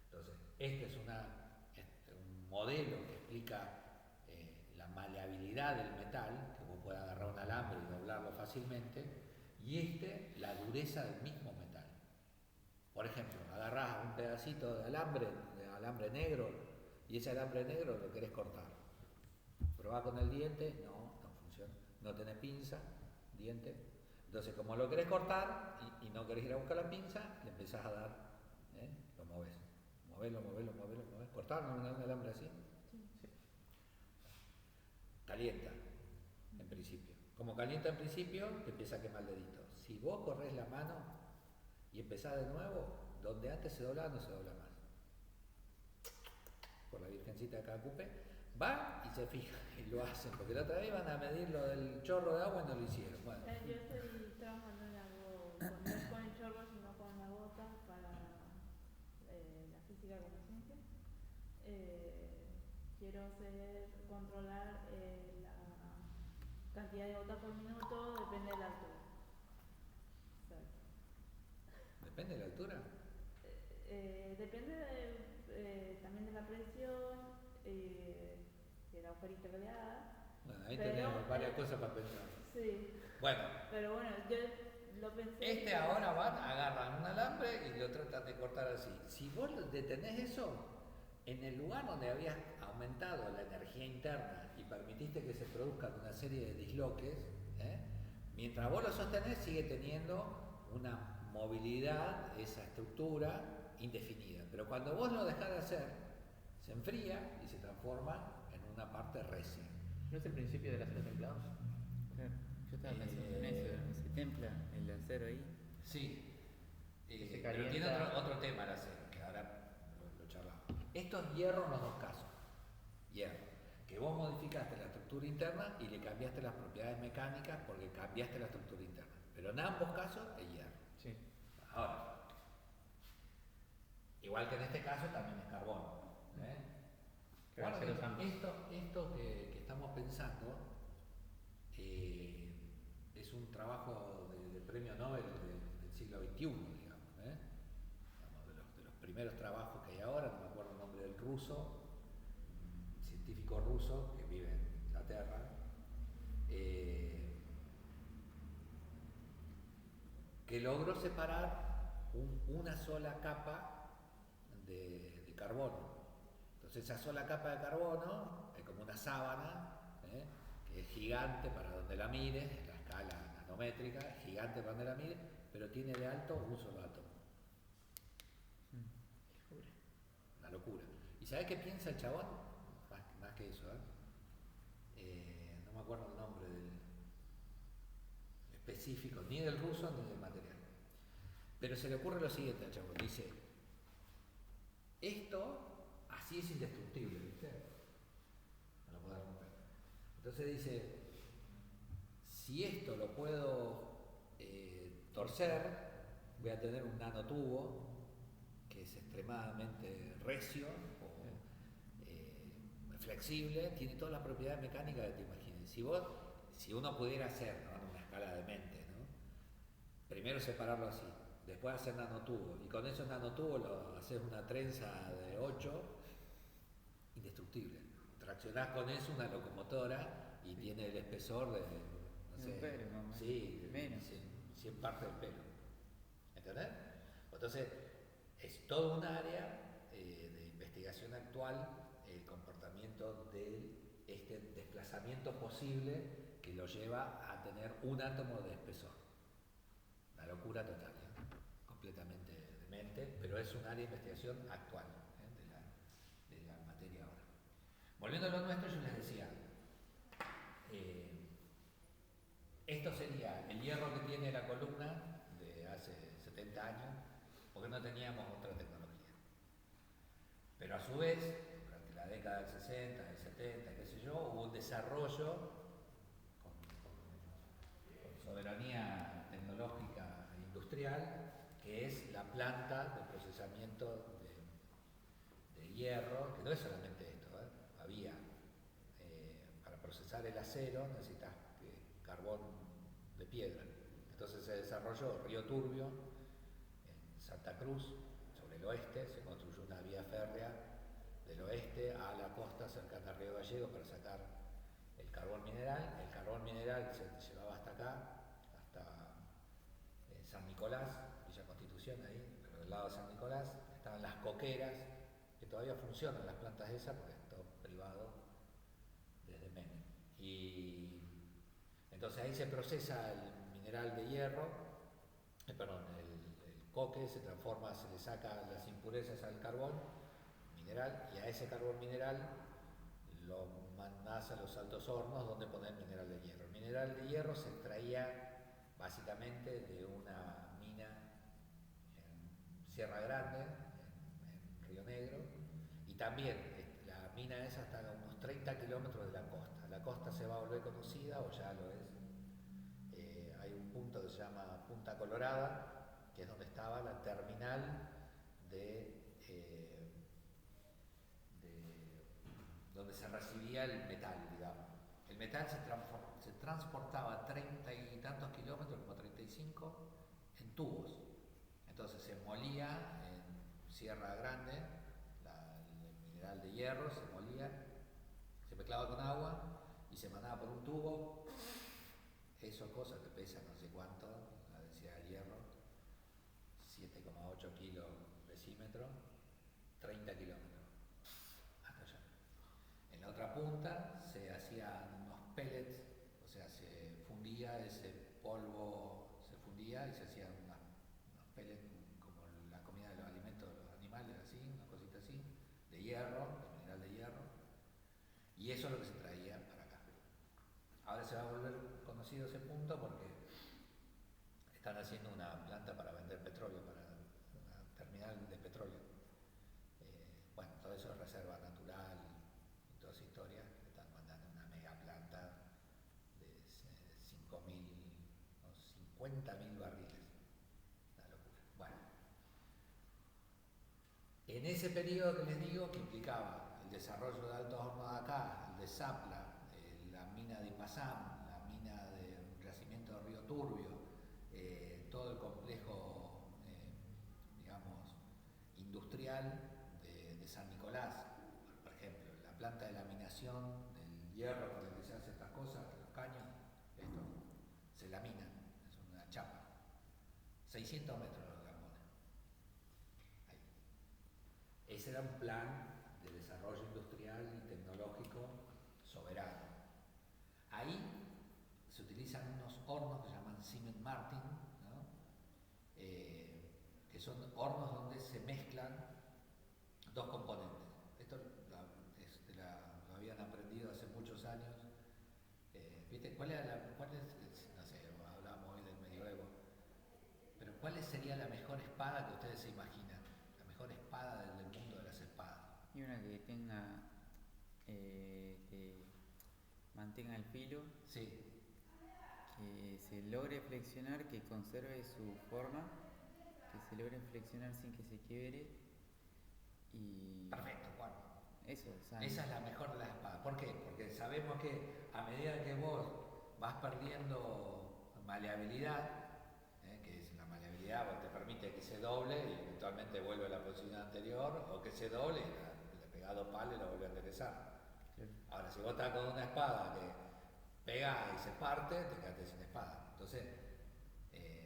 Entonces, este es un modelo que explica la maleabilidad del metal, que vos podés agarrar un alambre y doblarlo fácilmente, y la dureza del mismo metal. Por ejemplo, agarrás un pedacito de alambre negro, y ese alambre negro lo querés cortar. Probá con el diente, no funciona. No tenés pinza, diente. Entonces, como lo querés cortar y no querés ir a buscar la pinza, le empezás a dar, lo movés. Movés. ¿Cortaron un alambre así? Sí. Calienta, en principio. Como calienta en principio, te empieza a quemar el dedito. Si vos corres la mano y empezás de nuevo, donde antes se doblaba, no se dobla más. Por la Virgencita de Cacupe, va y se fija y lo hacen, porque la otra vez iban a medir lo del chorro de agua y no lo hicieron. Bueno. Yo estoy trabajando en algo, no es con el chorro, sino con la gota para la física como ciencia. Quiero controlar la cantidad de gotas por minuto, depende de la altura. ¿Depende de la altura? Depende también de la presión, del agujerito que le haga. Bueno, ahí tenemos varias cosas para pensar. Sí. Bueno. Pero bueno, yo lo pensé. Ahora agarran un alambre y lo tratan de cortar así. Si vos detenés eso, en el lugar donde habías aumentado la energía interna y permitiste que se produzcan una serie de disloques, mientras vos lo sostenés sigue teniendo una movilidad, esa estructura indefinida. Pero cuando vos lo dejás de hacer, se enfría y se transforma en una parte recia. ¿No es el principio del acero templado? Claro, yo estaba pensando en eso, se templa el acero ahí. Sí, Se pero tiene calienta. otro tema el acero, que ahora lo charlamos. Esto es hierro en los dos casos. Hierro, que vos modificaste la estructura interna y le cambiaste las propiedades mecánicas porque cambiaste la estructura interna. Pero en ambos casos es hierro. Sí. Ahora, igual que en este caso también es carbón. Claro, Guarda ambos. esto que estamos pensando es un trabajo de premio Nobel del siglo XXI, digamos. De los primeros trabajos que hay ahora, no me acuerdo el nombre del ruso, un científico ruso que vive en Inglaterra, que logró separar una sola capa de carbono. Entonces esa sola capa de carbono es como una sábana, que es gigante para donde la mires, la escala nanométrica, es gigante para donde la mires, pero tiene de alto un solo átomo. Una locura. ¿Y sabes qué piensa el chabón? Más que eso, no me acuerdo el nombre del específico, ni del ruso ni del material. Pero se le ocurre lo siguiente al chabón, dice, esto así es indestructible, ¿viste? No lo podés romper. Entonces dice, si esto lo puedo torcer, voy a tener un nanotubo que es extremadamente recio o flexible, tiene todas las propiedades mecánicas que te imagines. Si uno pudiera hacer, ¿no?, en una escala de mente, ¿no?, primero separarlo así, después hacer nanotubos, y con esos nanotubos haces una trenza de 8, indestructible. Traccionás con eso una locomotora y tiene el espesor de, no sé, un pelo, sí, menos. 100 partes del pelo. ¿Entendés? Entonces, es todo un área de investigación actual el comportamiento de este desplazamiento posible que lo lleva a tener un átomo de espesor. Una locura total, completamente demente, pero es un área de investigación actual de la materia ahora. Volviendo a lo nuestro, yo les decía, esto sería el hierro que tiene la columna de hace 70 años, porque no teníamos otra tecnología. Pero a su vez, durante la década del 60, del 70, qué sé yo, hubo un desarrollo con soberanía tecnológica e industrial, que es la planta de procesamiento de hierro, que no es solamente esto, había, para procesar el acero necesitas carbón de piedra. Entonces se desarrolló Río Turbio, en Santa Cruz, sobre el oeste, se construyó una vía férrea del oeste a la costa cercana a Río Gallegos para sacar el carbón mineral. El carbón mineral se llevaba hasta acá, hasta San Nicolás, Villa Constitución, ahí, pero del lado de San Nicolás, estaban las coqueras, que todavía funcionan las plantas esas porque es todo privado desde Menem. Y entonces ahí se procesa el mineral de hierro, el coque se transforma, se le saca las impurezas al carbón mineral y a ese carbón mineral lo mandás a los altos hornos donde poner mineral de hierro. El mineral de hierro se extraía básicamente de una mina en Sierra Grande, en Río Negro, y también la mina esa está a unos 30 kilómetros de la costa. La costa se va a volver conocida, o ya lo es. Hay un punto que se llama Punta Colorada, que es donde estaba la terminal donde se recibía el metal, digamos. El metal se transportaba a 30 y tantos kilómetros, como 35, en tubos. Entonces se molía en Sierra Grande, el mineral de hierro se molía, se mezclaba con agua y se mandaba por un tubo. Eso, cosas que pesan no sé cuánto, la densidad del hierro, 7,8 kilos decímetro, 30 kilómetros, hasta allá. En la otra punta se hacían unos pellets, o sea, se fundía ese polvo, se fundía y se hacían unos pellets como la comida de los alimentos de los animales, así, una cosita así, de hierro, de mineral de hierro, y eso es lo que se traía para acá. Ahora se va a volver conocido ese punto porque están haciendo una planta para vender petróleo, para una terminal de petróleo. Bueno, todo eso es reserva natural y toda esa historia. Están mandando una mega planta de 5.000 o 50.000 barriles. Una locura. Bueno, en ese periodo que les digo, que implicaba el desarrollo de altos hornos de acá, el de Zapla, la mina de Ipazam, la mina del yacimiento de Río Turbio, todo el complejo, digamos, industrial de San Nicolás, por ejemplo, la planta de laminación del hierro con el que se hacen estas cosas, los caños, esto se lamina, es una chapa, 600 metros los gambones. Ahí. Ese era un plan de desarrollo industrial y tecnológico soberano. Ahí se utilizan unos hornos que se llaman Siemens Martin, ¿no? Que son hornos donde se mezclan dos componentes. Esto lo habían aprendido hace muchos años. ¿Viste? ¿Cuál es, no sé, hablábamos hoy del medioevo, pero cuál sería la mejor espada que ustedes se imaginan? La mejor espada del mundo de las espadas. Y una que tenga, que mantenga el filo, Sí. que se logre flexionar, que conserve su forma, que se logre flexionar sin que se quiebre y... Perfecto, Juan. Eso, o sea, Esa es la mejor de las espadas. ¿Por qué? Porque sabemos que a medida que vos vas perdiendo maleabilidad, que es la maleabilidad, pues te permite que se doble y eventualmente vuelve a la posición anterior, o que se doble y le pega 2 palos y lo vuelve a enderezar. claro. Ahora, si vos estás con una espada que pega y se parte, te quedaste sin espada. Entonces,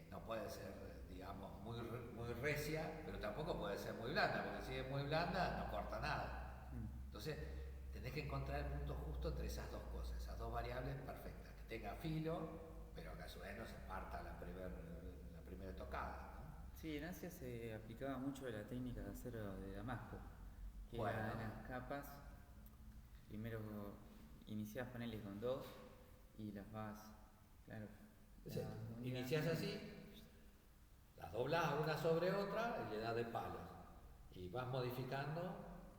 no puede ser, digamos, muy recia, pero tampoco puede ser muy blanda, porque si es muy blanda no corta nada. Entonces, tenés que encontrar el punto justo entre esas dos cosas, esas dos variables perfectas, que tenga filo, pero que a su vez no se parta la primera tocada, ¿no? Sí, en Asia se aplicaba mucho la técnica de acero de Damasco, que Bueno. eran las capas, primero iniciás paneles con dos y las vas, claro, Es esto. Iniciás así, las doblás una sobre otra y le das de palos. Y vas modificando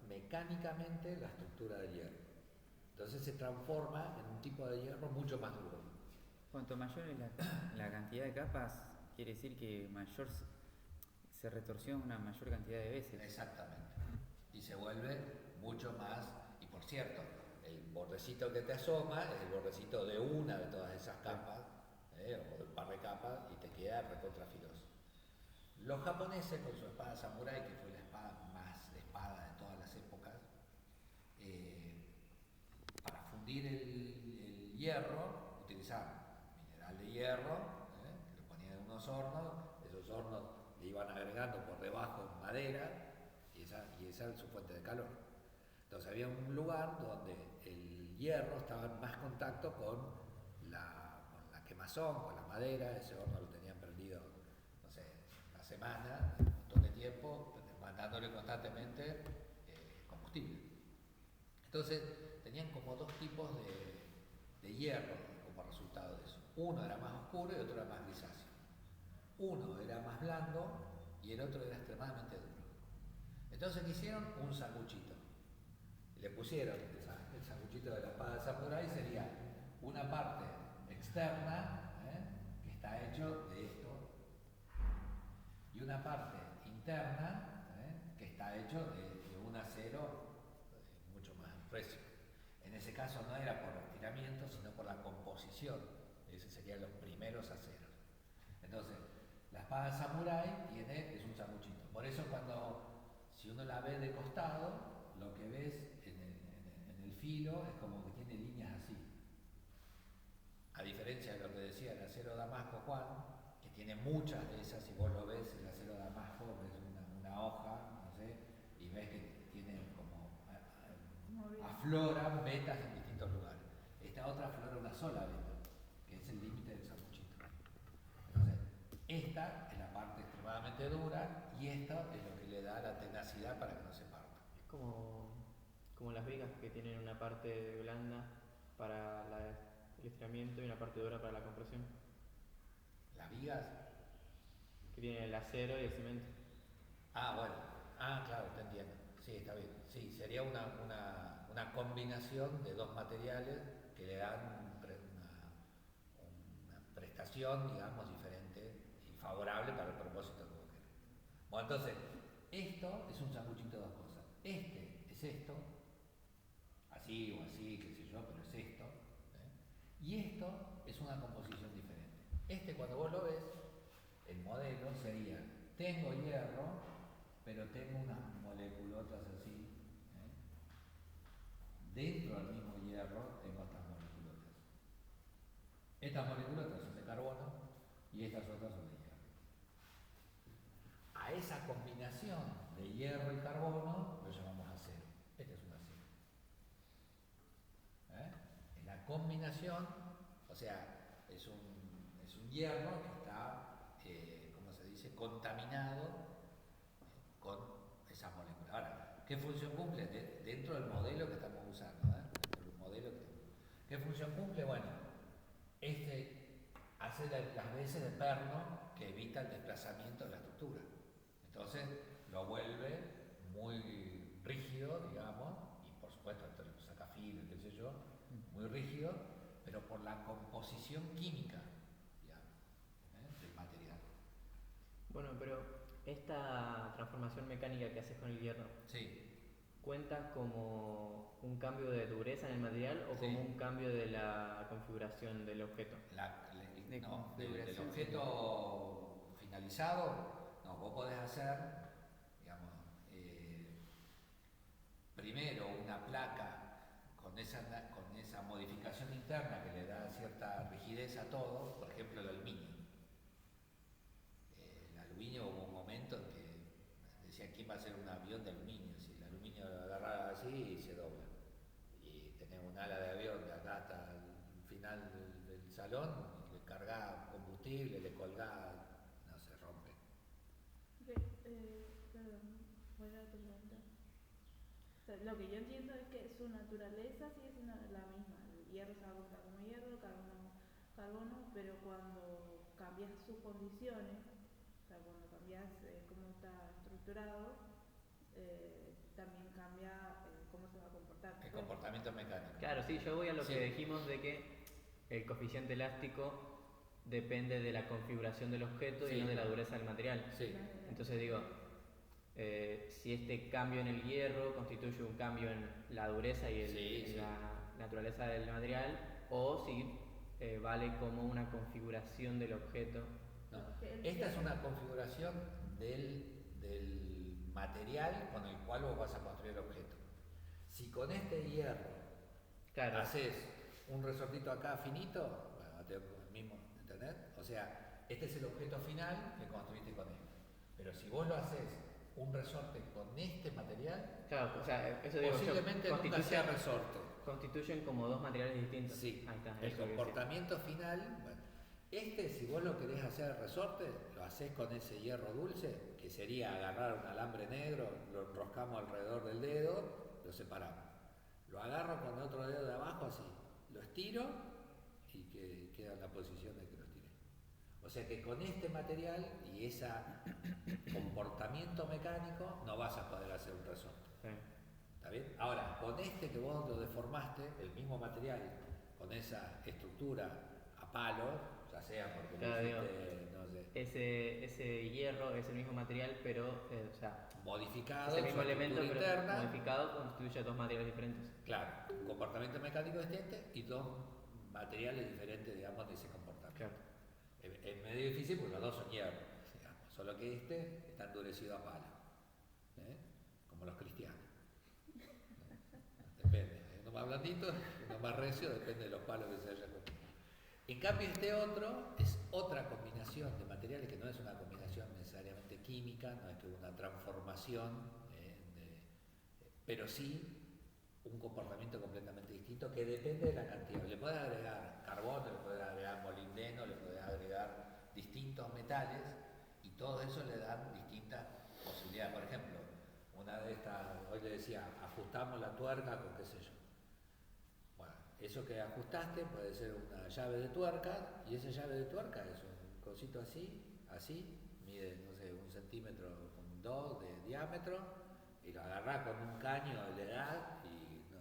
mecánicamente la estructura del hierro. Entonces se transforma en un tipo de hierro mucho más duro. Cuanto mayor es la cantidad de capas, quiere decir que mayor se retorsiona una mayor cantidad de veces. Exactamente. Y se vuelve mucho más, y por cierto, el bordecito que te asoma es el bordecito de una de todas esas capas, o de un par de capas, y te queda recontrafiloso. Los japoneses con su espada samurái, que fue la espada más espada de todas las épocas, para fundir el hierro utilizaban mineral de hierro, que lo ponían en unos hornos, esos hornos le iban agregando por debajo madera y esa era su fuente de calor. Entonces había un lugar donde el hierro estaba en más contacto con la quemazón, con la madera, ese horno lo tenían prendido, no sé, una semana, un montón de tiempo, mandándole constantemente combustible. Entonces tenían como dos tipos de hierro como resultado de eso. Uno era más oscuro y otro era más grisáceo. Uno era más blando y el otro era extremadamente duro. Entonces, ¿qué hicieron? Un sanguchito. Le pusieron el sanguchito de la espada samurái, sería una parte externa, que está hecho de esto, y una parte interna, que está hecho de un acero mucho más recio. En ese caso no era por estiramiento, sino por la composición. Esos serían los primeros aceros. Entonces, la espada samurái es un sanguchito. Por eso si uno la ve de costado, lo que ves en el filo es como que tiene líneas así. A diferencia de lo que decía el acero Damasco Juan, que tiene muchas de esas, si vos lo ves, el acero Damasco, ves una hoja, no sé, y ves que tiene como afloran vetas en distintos lugares. Esta otra aflora una sola veta, que es el límite del sanguchito. Entonces, esta es la parte extremadamente dura y esto es lo que le da la tenacidad para que no se parta. Es como las vigas que tienen una parte blanda para el estiramiento y una parte dura para la compresión. Las vigas. Que tienen el acero y el cemento. Bueno. Claro, te entiendo. Sí, está bien. Sí, sería una combinación de dos materiales que le dan una prestación, digamos, diferente y favorable para el propósito que vos querés. Bueno, entonces, esto es un sanguchito de dos cosas. Este es esto, así o así, qué sé yo, pero es esto. Y esto es una composición diferente. Cuando vos lo ves, el modelo sería, tengo hierro, pero tengo unas moleculotas así. Dentro del mismo hierro tengo estas moleculotas. Estas moleculotas son de carbono y estas otras son de hierro. A esa combinación de hierro y carbono lo llamamos acero. Este es un acero. En la combinación, o sea, es un hierro que está, ¿cómo se dice?, contaminado con esas moléculas. Ahora, ¿qué función cumple? Dentro del modelo que estamos usando, dentro del modelo ¿qué función cumple? Bueno, hace las veces de perno que evita el desplazamiento de la estructura. Entonces lo vuelve muy rígido, digamos, y por supuesto esto lo saca filo, qué sé yo, muy rígido, pero por la composición química, digamos, del material. Bueno, pero esta transformación mecánica que haces con el hierro, Sí. ¿cuenta como un cambio de dureza en el material o como un cambio de la configuración del objeto? Del objeto finalizado, no, vos podés hacer, digamos, primero una placa con esa modificación interna que le da cierta rigidez a todo, por ejemplo el aluminio. El aluminio avión de aluminio, si el aluminio lo agarrás así y se dobla. Y tenés un ala de avión de acá hasta el final del salón, y le cargás combustible, le colgás, no se rompe. Perdón, voy a preguntar. O sea, lo que yo entiendo es que su naturaleza sigue siendo la misma. El hierro se va a comportar como hierro, carbono, pero cuando cambias sus condiciones, o sea, cuando cambias cómo está estructurado, también cambia cómo se va a comportar. El comportamiento mecánico. Claro, sí, yo voy a lo Sí. que dijimos de que el coeficiente elástico depende de la configuración del objeto Sí. y no de la dureza del material. Sí. Entonces digo, si este cambio en el hierro constituye un cambio en la dureza y en la naturaleza del material, o si vale como una configuración del objeto. No. Esta es una configuración del material con el cual vos vas a construir el objeto. Si con este hierro Claro, haces un resortito acá finito, bueno, te el mismo, ¿entendés? O sea, este es el objeto final que construiste con él. Pero si vos lo haces un resorte con este material, claro, o sea, eso digo, posiblemente nunca sea resorte. constituyen como dos materiales distintos. Sí, Ahí está, el eso que decía. comportamiento final, bueno, este si vos lo querés hacer resorte, lo haces con ese hierro dulce, que sería agarrar un alambre negro, lo enroscamos alrededor del dedo, lo separamos. Lo agarro con el otro dedo de abajo así, lo estiro y que queda en la posición de que lo estiré. O sea que con este material y ese comportamiento mecánico no vas a poder hacer un resorte. Sí. ¿Está bien? Ahora, con este que vos lo deformaste, el mismo material, con esa estructura a palo, ya sea porque Claro, lo hiciste, no sé, Ese hierro es el mismo material, pero, o sea, modificado, es el mismo su elemento, estructura pero interna, modificado constituye dos materiales diferentes. claro, un comportamiento mecánico distinto y dos materiales diferentes, digamos, de ese comportamiento. Claro. Es medio difícil porque los dos son hierro, digamos, solo que este está endurecido a palo, ¿eh? Como los cristianos. Depende, uno más blandito, uno más recio, depende de los palos que se haya comido. En cambio este otro es otra combinación de materiales que no es una combinación necesariamente química, no es que una transformación, pero sí un comportamiento completamente distinto que depende de la cantidad. Le puedes agregar carbono, le puedes agregar molibdeno, le puedes agregar distintos metales y todo eso le dan distintas posibilidades. Por ejemplo, una de estas, hoy le decía, ajustamos la tuerca con qué sé yo. Bueno, eso que ajustaste puede ser una llave de tuerca y esa llave de tuerca es un cosito así, mide, no sé, 1 centímetro con 2 de diámetro y lo agarrás con un caño, le das y no,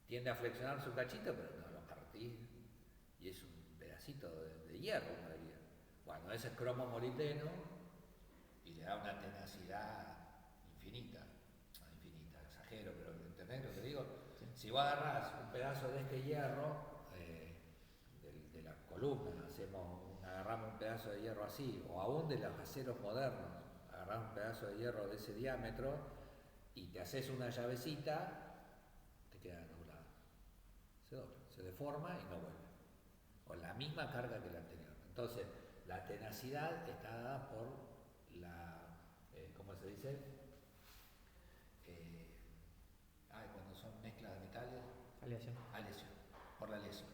tiende a flexionar su cachito, pero no lo partís y es un pedacito de hierro, una diría. Bueno, ese es cromo molibdeno y le da una tenacidad infinita, no infinita, exagero, pero ¿entendés lo que digo? Sí. Si vos agarrás un pedazo de este hierro, de la columna, agarramos un pedazo de hierro así, o aún de los aceros modernos, agarrás un pedazo de hierro de ese diámetro y te haces una llavecita, te queda doblado. Se dobla, se deforma y no vuelve. Con la misma carga que la anterior. Entonces, la tenacidad está dada por la, ¿cómo se dice? Cuando son mezclas de metales, Aleación. por la aleación,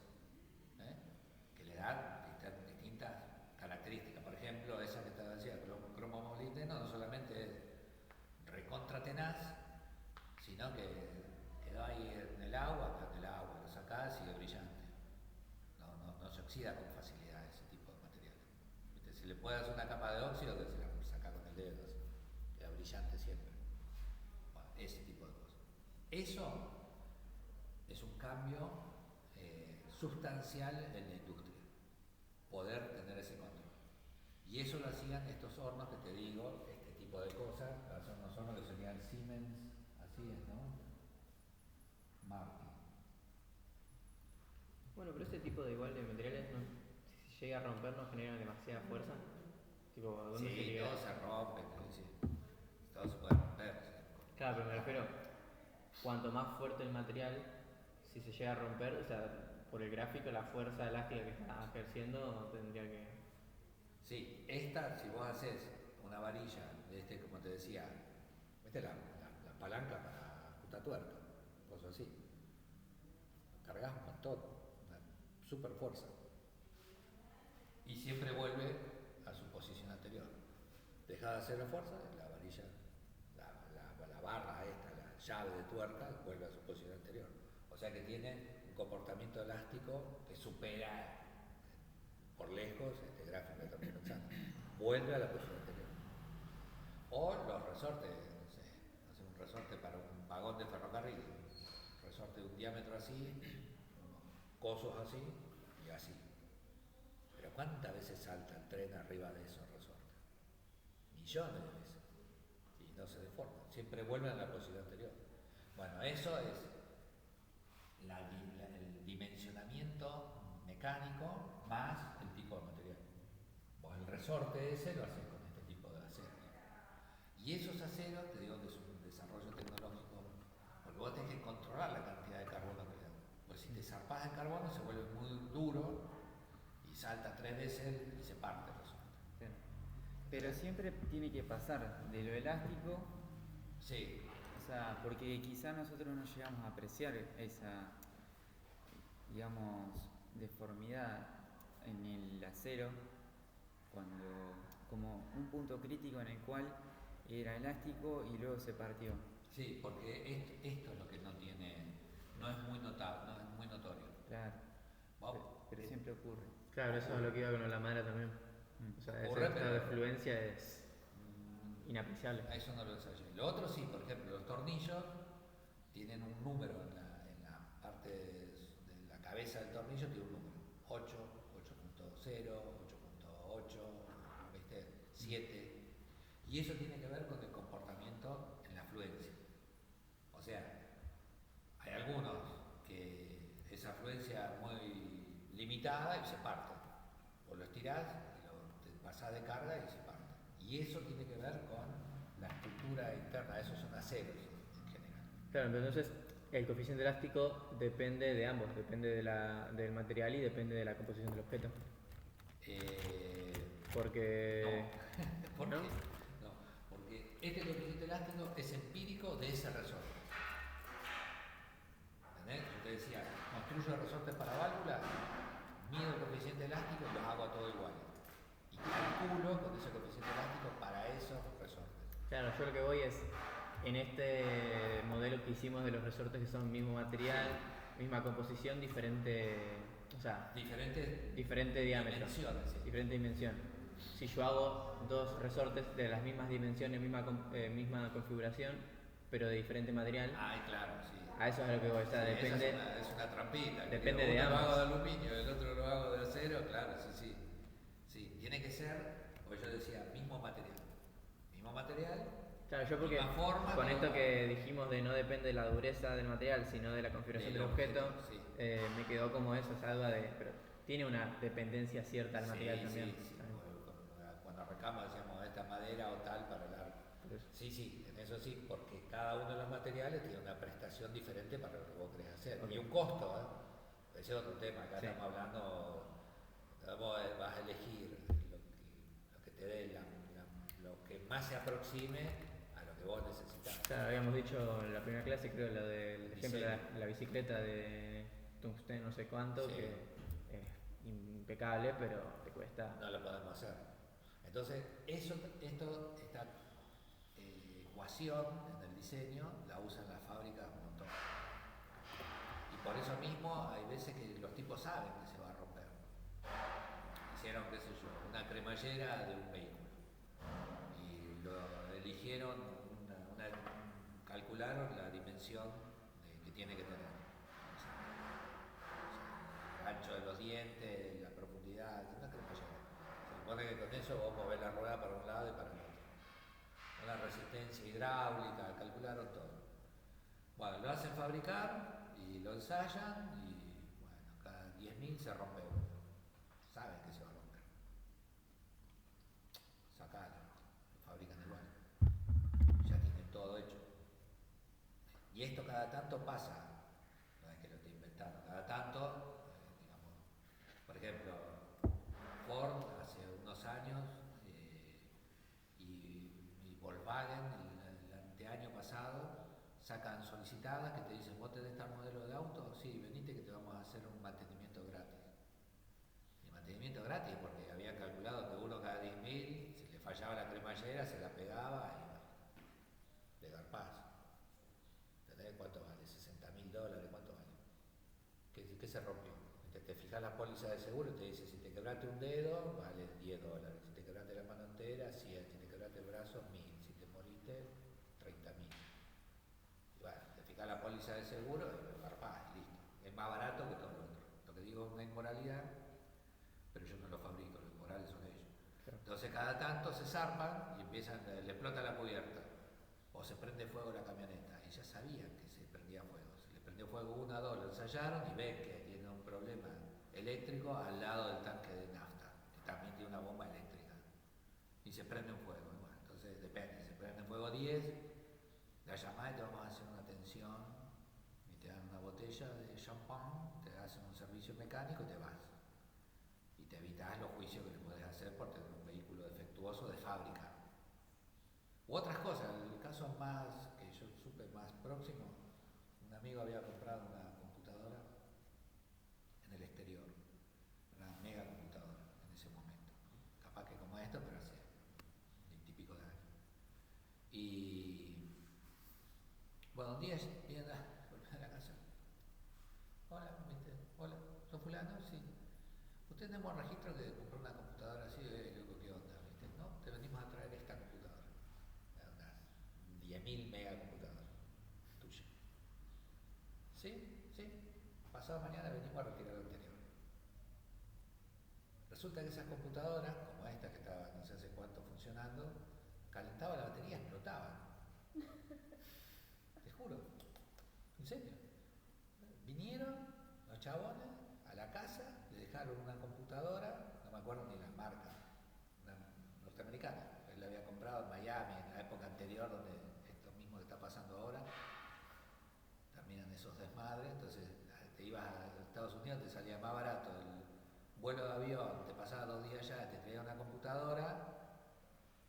que le dan distintas características. Por ejemplo, esa que te decía, el cromo molibdeno, no solamente es recontra tenaz, sino que quedó ahí en el agua, lo sacás y sigue brillante. No se oxida con facilidad ese tipo de materiales. ¿Viste? Se le puede hacer una capa de óxido que se la saca con el dedo, así, queda brillante siempre. Bueno, ese tipo de cosas. Eso es un cambio sustancial en la industria, poder tener ese control. Y eso lo hacían estos hornos que te digo, este tipo de cosas, son unos hornos que serían Siemens, así es, ¿no? Martin. Bueno, pero ese tipo de igual de materiales, si llega a romper, no generan demasiada fuerza. Tipo, ¿dónde se Sí, libera? todo se rompe, sí. Todo se puede romper. Claro, pero me refiero, cuanto más fuerte el material, si se llega a romper, o sea, por el gráfico, la fuerza elástica que está ejerciendo tendría que... Sí, esta, si vos haces una varilla de como te decía, ¿viste la palanca para ajustar tuerca, cosas así. Cargas un montón, una super fuerza. Y siempre vuelve a su posición anterior. Deja de hacer la fuerza, la varilla, la barra esta, la llave de tuerca, vuelve a su posición anterior. O sea que tiene un comportamiento elástico que supera por lejos este gráfico que estamos pensando. Vuelve a la posición anterior. O los resortes, no sé, hacer un resorte para un vagón de ferrocarril, un resorte de un diámetro así, cosos así y así. Pero ¿cuántas veces salta el tren arriba de esos resortes? Millones de veces. Y no se deforma, siempre vuelven a la posición anterior. Bueno, eso es el dimensionamiento mecánico más el tipo de material. Vos el resorte ese lo haces con este tipo de acero. Y esos aceros, te digo que es un desarrollo tecnológico, porque vos tenés que controlar la cantidad de carbono que le das. Pues si te zarpás el carbono se vuelve muy duro y salta 3 veces y se parte el resorte. Claro. Pero siempre tiene que pasar de lo elástico. Sí. O sea, porque quizá nosotros no llegamos a apreciar esa, digamos, deformidad en el acero, cuando, como un punto crítico en el cual era elástico y luego se partió. Sí, porque esto es lo que no tiene, no es muy notable, no es muy notorio. Claro. Vamos, Pero siempre ocurre. Claro, eso es lo que iba con la madera también. O sea, ese estado de fluencia es inapreciable. A eso no lo ensayé. Lo otro sí, por ejemplo, los tornillos tienen un número en la parte de la cabeza del tornillo, tiene un número. 8, 8.0, 8.8, ¿viste? 7. Y eso tiene que ver con el comportamiento en la fluencia. O sea, hay algunos que esa fluencia es muy limitada y se parte. Vos lo estirás y te pasás de carga y se parte. Y eso tiene que ver con la estructura interna, esos son aceros en general. Claro, pero entonces el coeficiente elástico depende de ambos, depende del material y depende de la composición del objeto. Porque... No. ¿Por qué? No, porque este coeficiente elástico es empírico de ese resorte. ¿Entendés? Yo te decía, construyo resortes para válvulas, mido el coeficiente elástico y los hago a todos iguales. Y calculo con ese coeficiente elástico para esos resortes. Claro, yo lo que voy es, en este modelo que hicimos de los resortes que son mismo material, misma composición, diferente, o sea, diferente diámetro, sí. diferente dimensión. Si yo hago dos resortes de las mismas dimensiones, misma configuración, pero de diferente material, Claro, sí. A eso es a lo que voy, o sea, sí, depende. Es una trampita. Depende de ambos. Uno lo hago de aluminio, el otro lo hago de acero, claro, sí. Sí, tiene que ser, como yo decía, mismo material. Mismo material. Claro, yo porque forma, con esto que dijimos de no depende de la dureza del material, sino de la configuración del objeto, sí. Me quedó como eso, esa duda de, pero tiene una dependencia cierta al material también. Sí. Cuando arrancamos decíamos esta madera o tal para el arco. Sí, en eso sí, porque cada uno de los materiales tiene una prestación diferente para lo que vos querés hacer. Okay. Y un costo, ese es otro tema, acá estamos hablando, vos vas a elegir lo que te dé, lo que más se aproxime a lo que vos necesitas. Claro, habíamos dicho en la primera clase, creo, lo del ejemplo de la bicicleta de tungsteno no sé cuánto, que es impecable, pero te cuesta. No lo podemos hacer. Entonces, esta ecuación en el diseño la usan las fábricas un montón. Y por eso mismo hay veces que los tipos saben que se va a romper. Hicieron, qué sé yo, una cremallera de un vehículo. Y lo eligieron, calcularon la dimensión que tiene que tener. O sea, el ancho de los dientes, la profundidad, una cremallera. Se supone que con eso vos movés la rueda para un lado y para el otro. Una resistencia hidráulica, calcularon todo. Bueno, lo hacen fabricar y lo ensayan y bueno, cada 10.000 se rompe uno. Saben que se va a romper. Sacalo, lo fabrican igual. Ya tienen todo hecho. Y esto cada tanto pasa, no es que lo esté inventando, cada tanto, digamos, por ejemplo, Ford hace unos años y Volkswagen el anteaño pasado capacitadas que te dicen, vos tenés tal modelo de auto, sí, venite que te vamos a hacer un mantenimiento gratis. Y mantenimiento gratis porque había calculado que uno cada 10.000, si le fallaba la cremallera, se la pegaba y bueno, de garpaz. ¿Entendés cuánto vale? $60.000, ¿cuánto vale? ¿Qué se rompió? Te fijas la póliza de seguro y te dice, si te quebraste un dedo, vale $10. Si te quebraste la mano entera, 100. Si te quebraste el brazo, 1.000. Si te moriste, 30.000. Y bueno, te fijas la póliza de seguro y garpás y listo. Es más barato que todo lo otro. Lo que digo es una inmoralidad, pero yo no lo fabrico, los inmorales son ellos. Claro. Entonces cada tanto se zarpan y empiezan, le explota la cubierta. O se prende fuego la camioneta. Y ya sabían que se prendía fuego. Se le prendió fuego 1 o 2, lo ensayaron y ven que tiene un problema eléctrico al lado del tanque de nafta, que también tiene una bomba eléctrica. Y se prende un fuego. Bueno, entonces depende, se prende en fuego 10, la llamás y te vamos a hacer una atención y te dan una botella de champán, te hacen un servicio mecánico y te vas. Y te evitas los juicios que le podés hacer por tener un vehículo defectuoso de fábrica. U otras cosas, el caso más que yo supe más próximo, un amigo había comprado una computadora en el exterior, una mega computadora en ese momento, capaz que como esto, pero hace 20 y pico de años. Y bueno, un día viene a la casa. Hola, ¿viste? Hola, ¿sos fulano? Sí. ¿Usted tenemos registro que compró una computadora así? Loco, ¿qué onda? ¿Viste? No, te venimos a traer esta computadora. Unas 10.000 mega computadora tuya. ¿Sí? Sí. Pasado mañana venimos a retirar lo anterior. Resulta que esas computadoras, como esta que estaba no sé hace cuánto funcionando, calentaba la batería, explotaban. Te juro. ¿En serio? Vinieron los chabones a la casa, le dejaron una computadora, no me acuerdo ni la marca, una norteamericana. Él la había comprado en Miami, en la época anterior, donde esto mismo que está pasando ahora, terminan esos desmadres. Entonces te ibas a Estados Unidos, te salía más barato el vuelo de avión, te pasaba 2 días allá, te traía una computadora,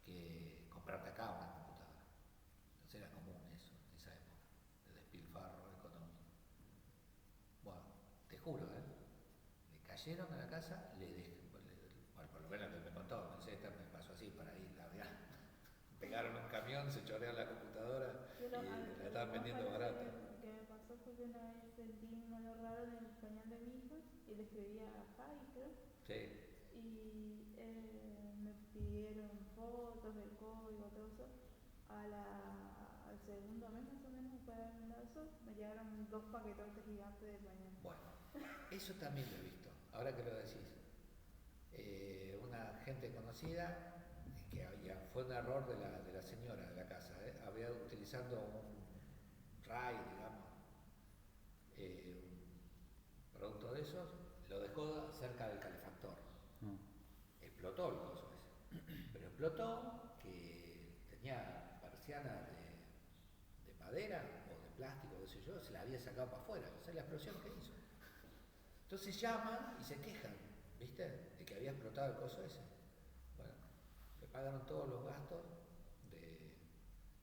que comprarte acá una computadora. Entonces era común eso, en esa época, de despilfarro económico. Bueno, te juro, le cayeron a la casa, bueno, por lo menos que me contó, pensé, esta me pasó así, para ir, la verdad. Pegaron un camión, se chorearon la computadora y la estaban vendiendo barata. Lo que me pasó fue que una vez sentí un olor raro en el pañal de mi hija y le escribía a Javi, creo. Sí. Y me pidieron fotos del código, todo eso. Al segundo mes más o menos, después de haber mandado eso, me llegaron 2 paquetotes gigantes de pañal. Bueno, eso también lo he visto, ahora que lo decís. Una gente conocida, que fue un error de la señora de la casa, había utilizando un RAI, digamos, un producto de esos, lo dejó cerca del calefactor. Explotó el coso ese. Pero explotó que tenía persianas de madera o de plástico, qué sé yo, se la había sacado para afuera. Esa es la explosión que hizo. Entonces llaman y se quejan, ¿viste? De que había explotado el coso ese. Bueno, le pagaron todos los gastos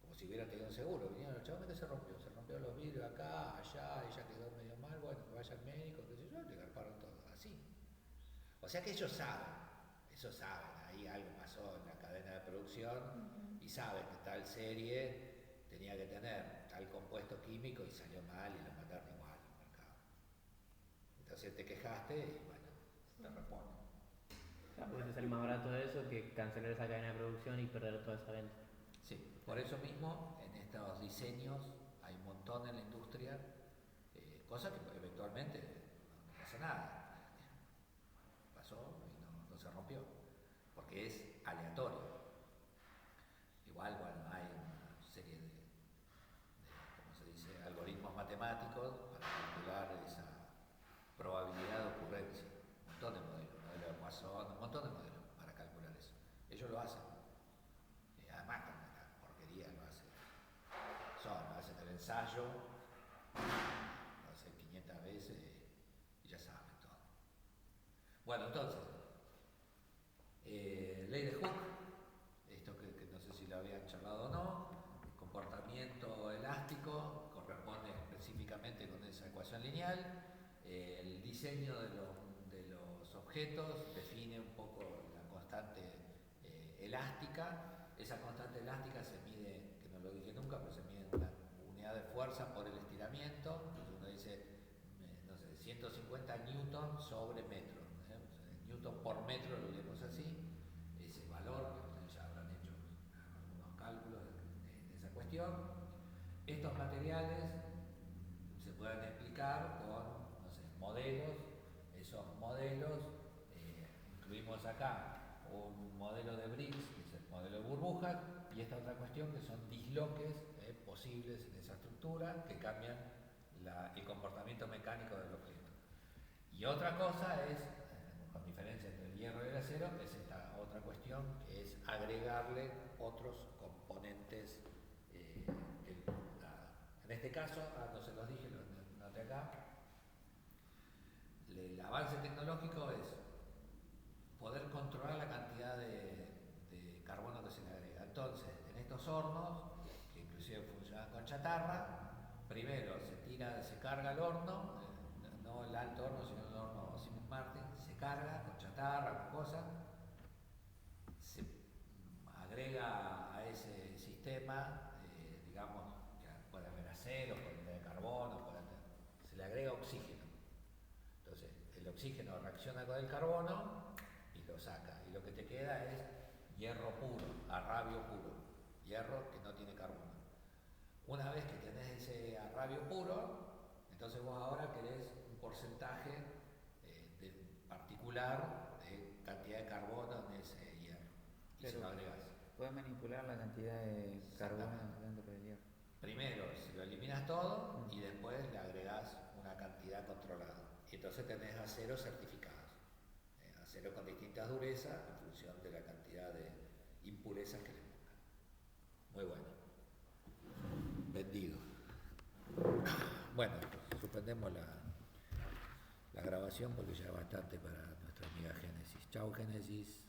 como si hubiera tenido un seguro. Vinieron los chavos, que se rompió los vidrios acá, allá, ella quedó medio mal, bueno, que vaya al médico, qué sé yo, le garparon todo, así. O sea que ellos saben, ahí algo pasó en la cadena de producción y saben que tal serie tenía que tener tal compuesto químico y salió mal y lo mandaron igual al mercado. Entonces te quejaste y bueno, te reponen. Claro, te sale más barato de eso que cancelar esa cadena de producción y perder toda esa venta. Sí, por eso mismo en estos diseños hay un montón en la industria, cosas que eventualmente no pasa nada. Pasó y no se rompió, porque es aleatorio. Igual, bueno, hay una serie de ¿cómo se dice?, algoritmos matemáticos para calcular esa probabilidad de ocurrencia. Un montón de modelos de Poisson, un montón de modelos para calcular eso. Ellos lo hacen. Además, con la porquería lo hacen. Hacen el ensayo, lo hacen 500 veces y ya saben todo. Bueno, entonces, ley de Hooke, esto que no sé si lo habían charlado o no, comportamiento elástico corresponde genial. El diseño de los objetos define un poco la constante elástica. Esa constante elástica se mide, que no lo dije nunca, pero se mide en la unidad de fuerza por el estiramiento. Entonces uno dice, no sé, 150 newton sobre metro. Newton por metro lo leemos así. Ese valor, que ustedes ya habrán hecho algunos cálculos de esa cuestión. Estos materiales se pueden explicar con, no sé, modelos. Esos modelos, incluimos acá un modelo de Briggs, que es el modelo de burbujas, y esta otra cuestión que son disloques posibles en esa estructura que cambian el comportamiento mecánico del objeto. Y otra cosa es, con diferencia entre el hierro y el acero, es esta otra cuestión, que es agregarle otros componentes. En este caso, no se los dije, lo noté acá, el avance tecnológico es poder controlar la cantidad de carbono que se le agrega. Entonces, en estos hornos, que inclusive funcionan con chatarra, primero se carga el horno, no el alto horno, sino el horno Siemens Martin, se carga con chatarra, con cosas, se agrega a ese sistema, digamos, que puede haber acero, puede tener carbono, se le agrega oxígeno. Entonces, el oxígeno reacciona con el carbono y lo saca. Y lo que te queda es hierro puro, arrabio puro. Hierro que no tiene carbono. Una vez que tenés ese arrabio puro, entonces vos ahora querés un porcentaje particular de cantidad de carbono en ese hierro. Y Pero se lo agregás. puedes manipular la cantidad de carbono dentro del hierro. Primero, se lo eliminas todo y después le agregás una cantidad controlada. Y entonces tenés acero certificados. Acero con distintas durezas en función de la cantidad de impurezas que le pongan. Muy bueno. Vendido. Bueno, suspendemos la grabación porque ya es bastante para nuestra amiga Génesis. Chao, Génesis.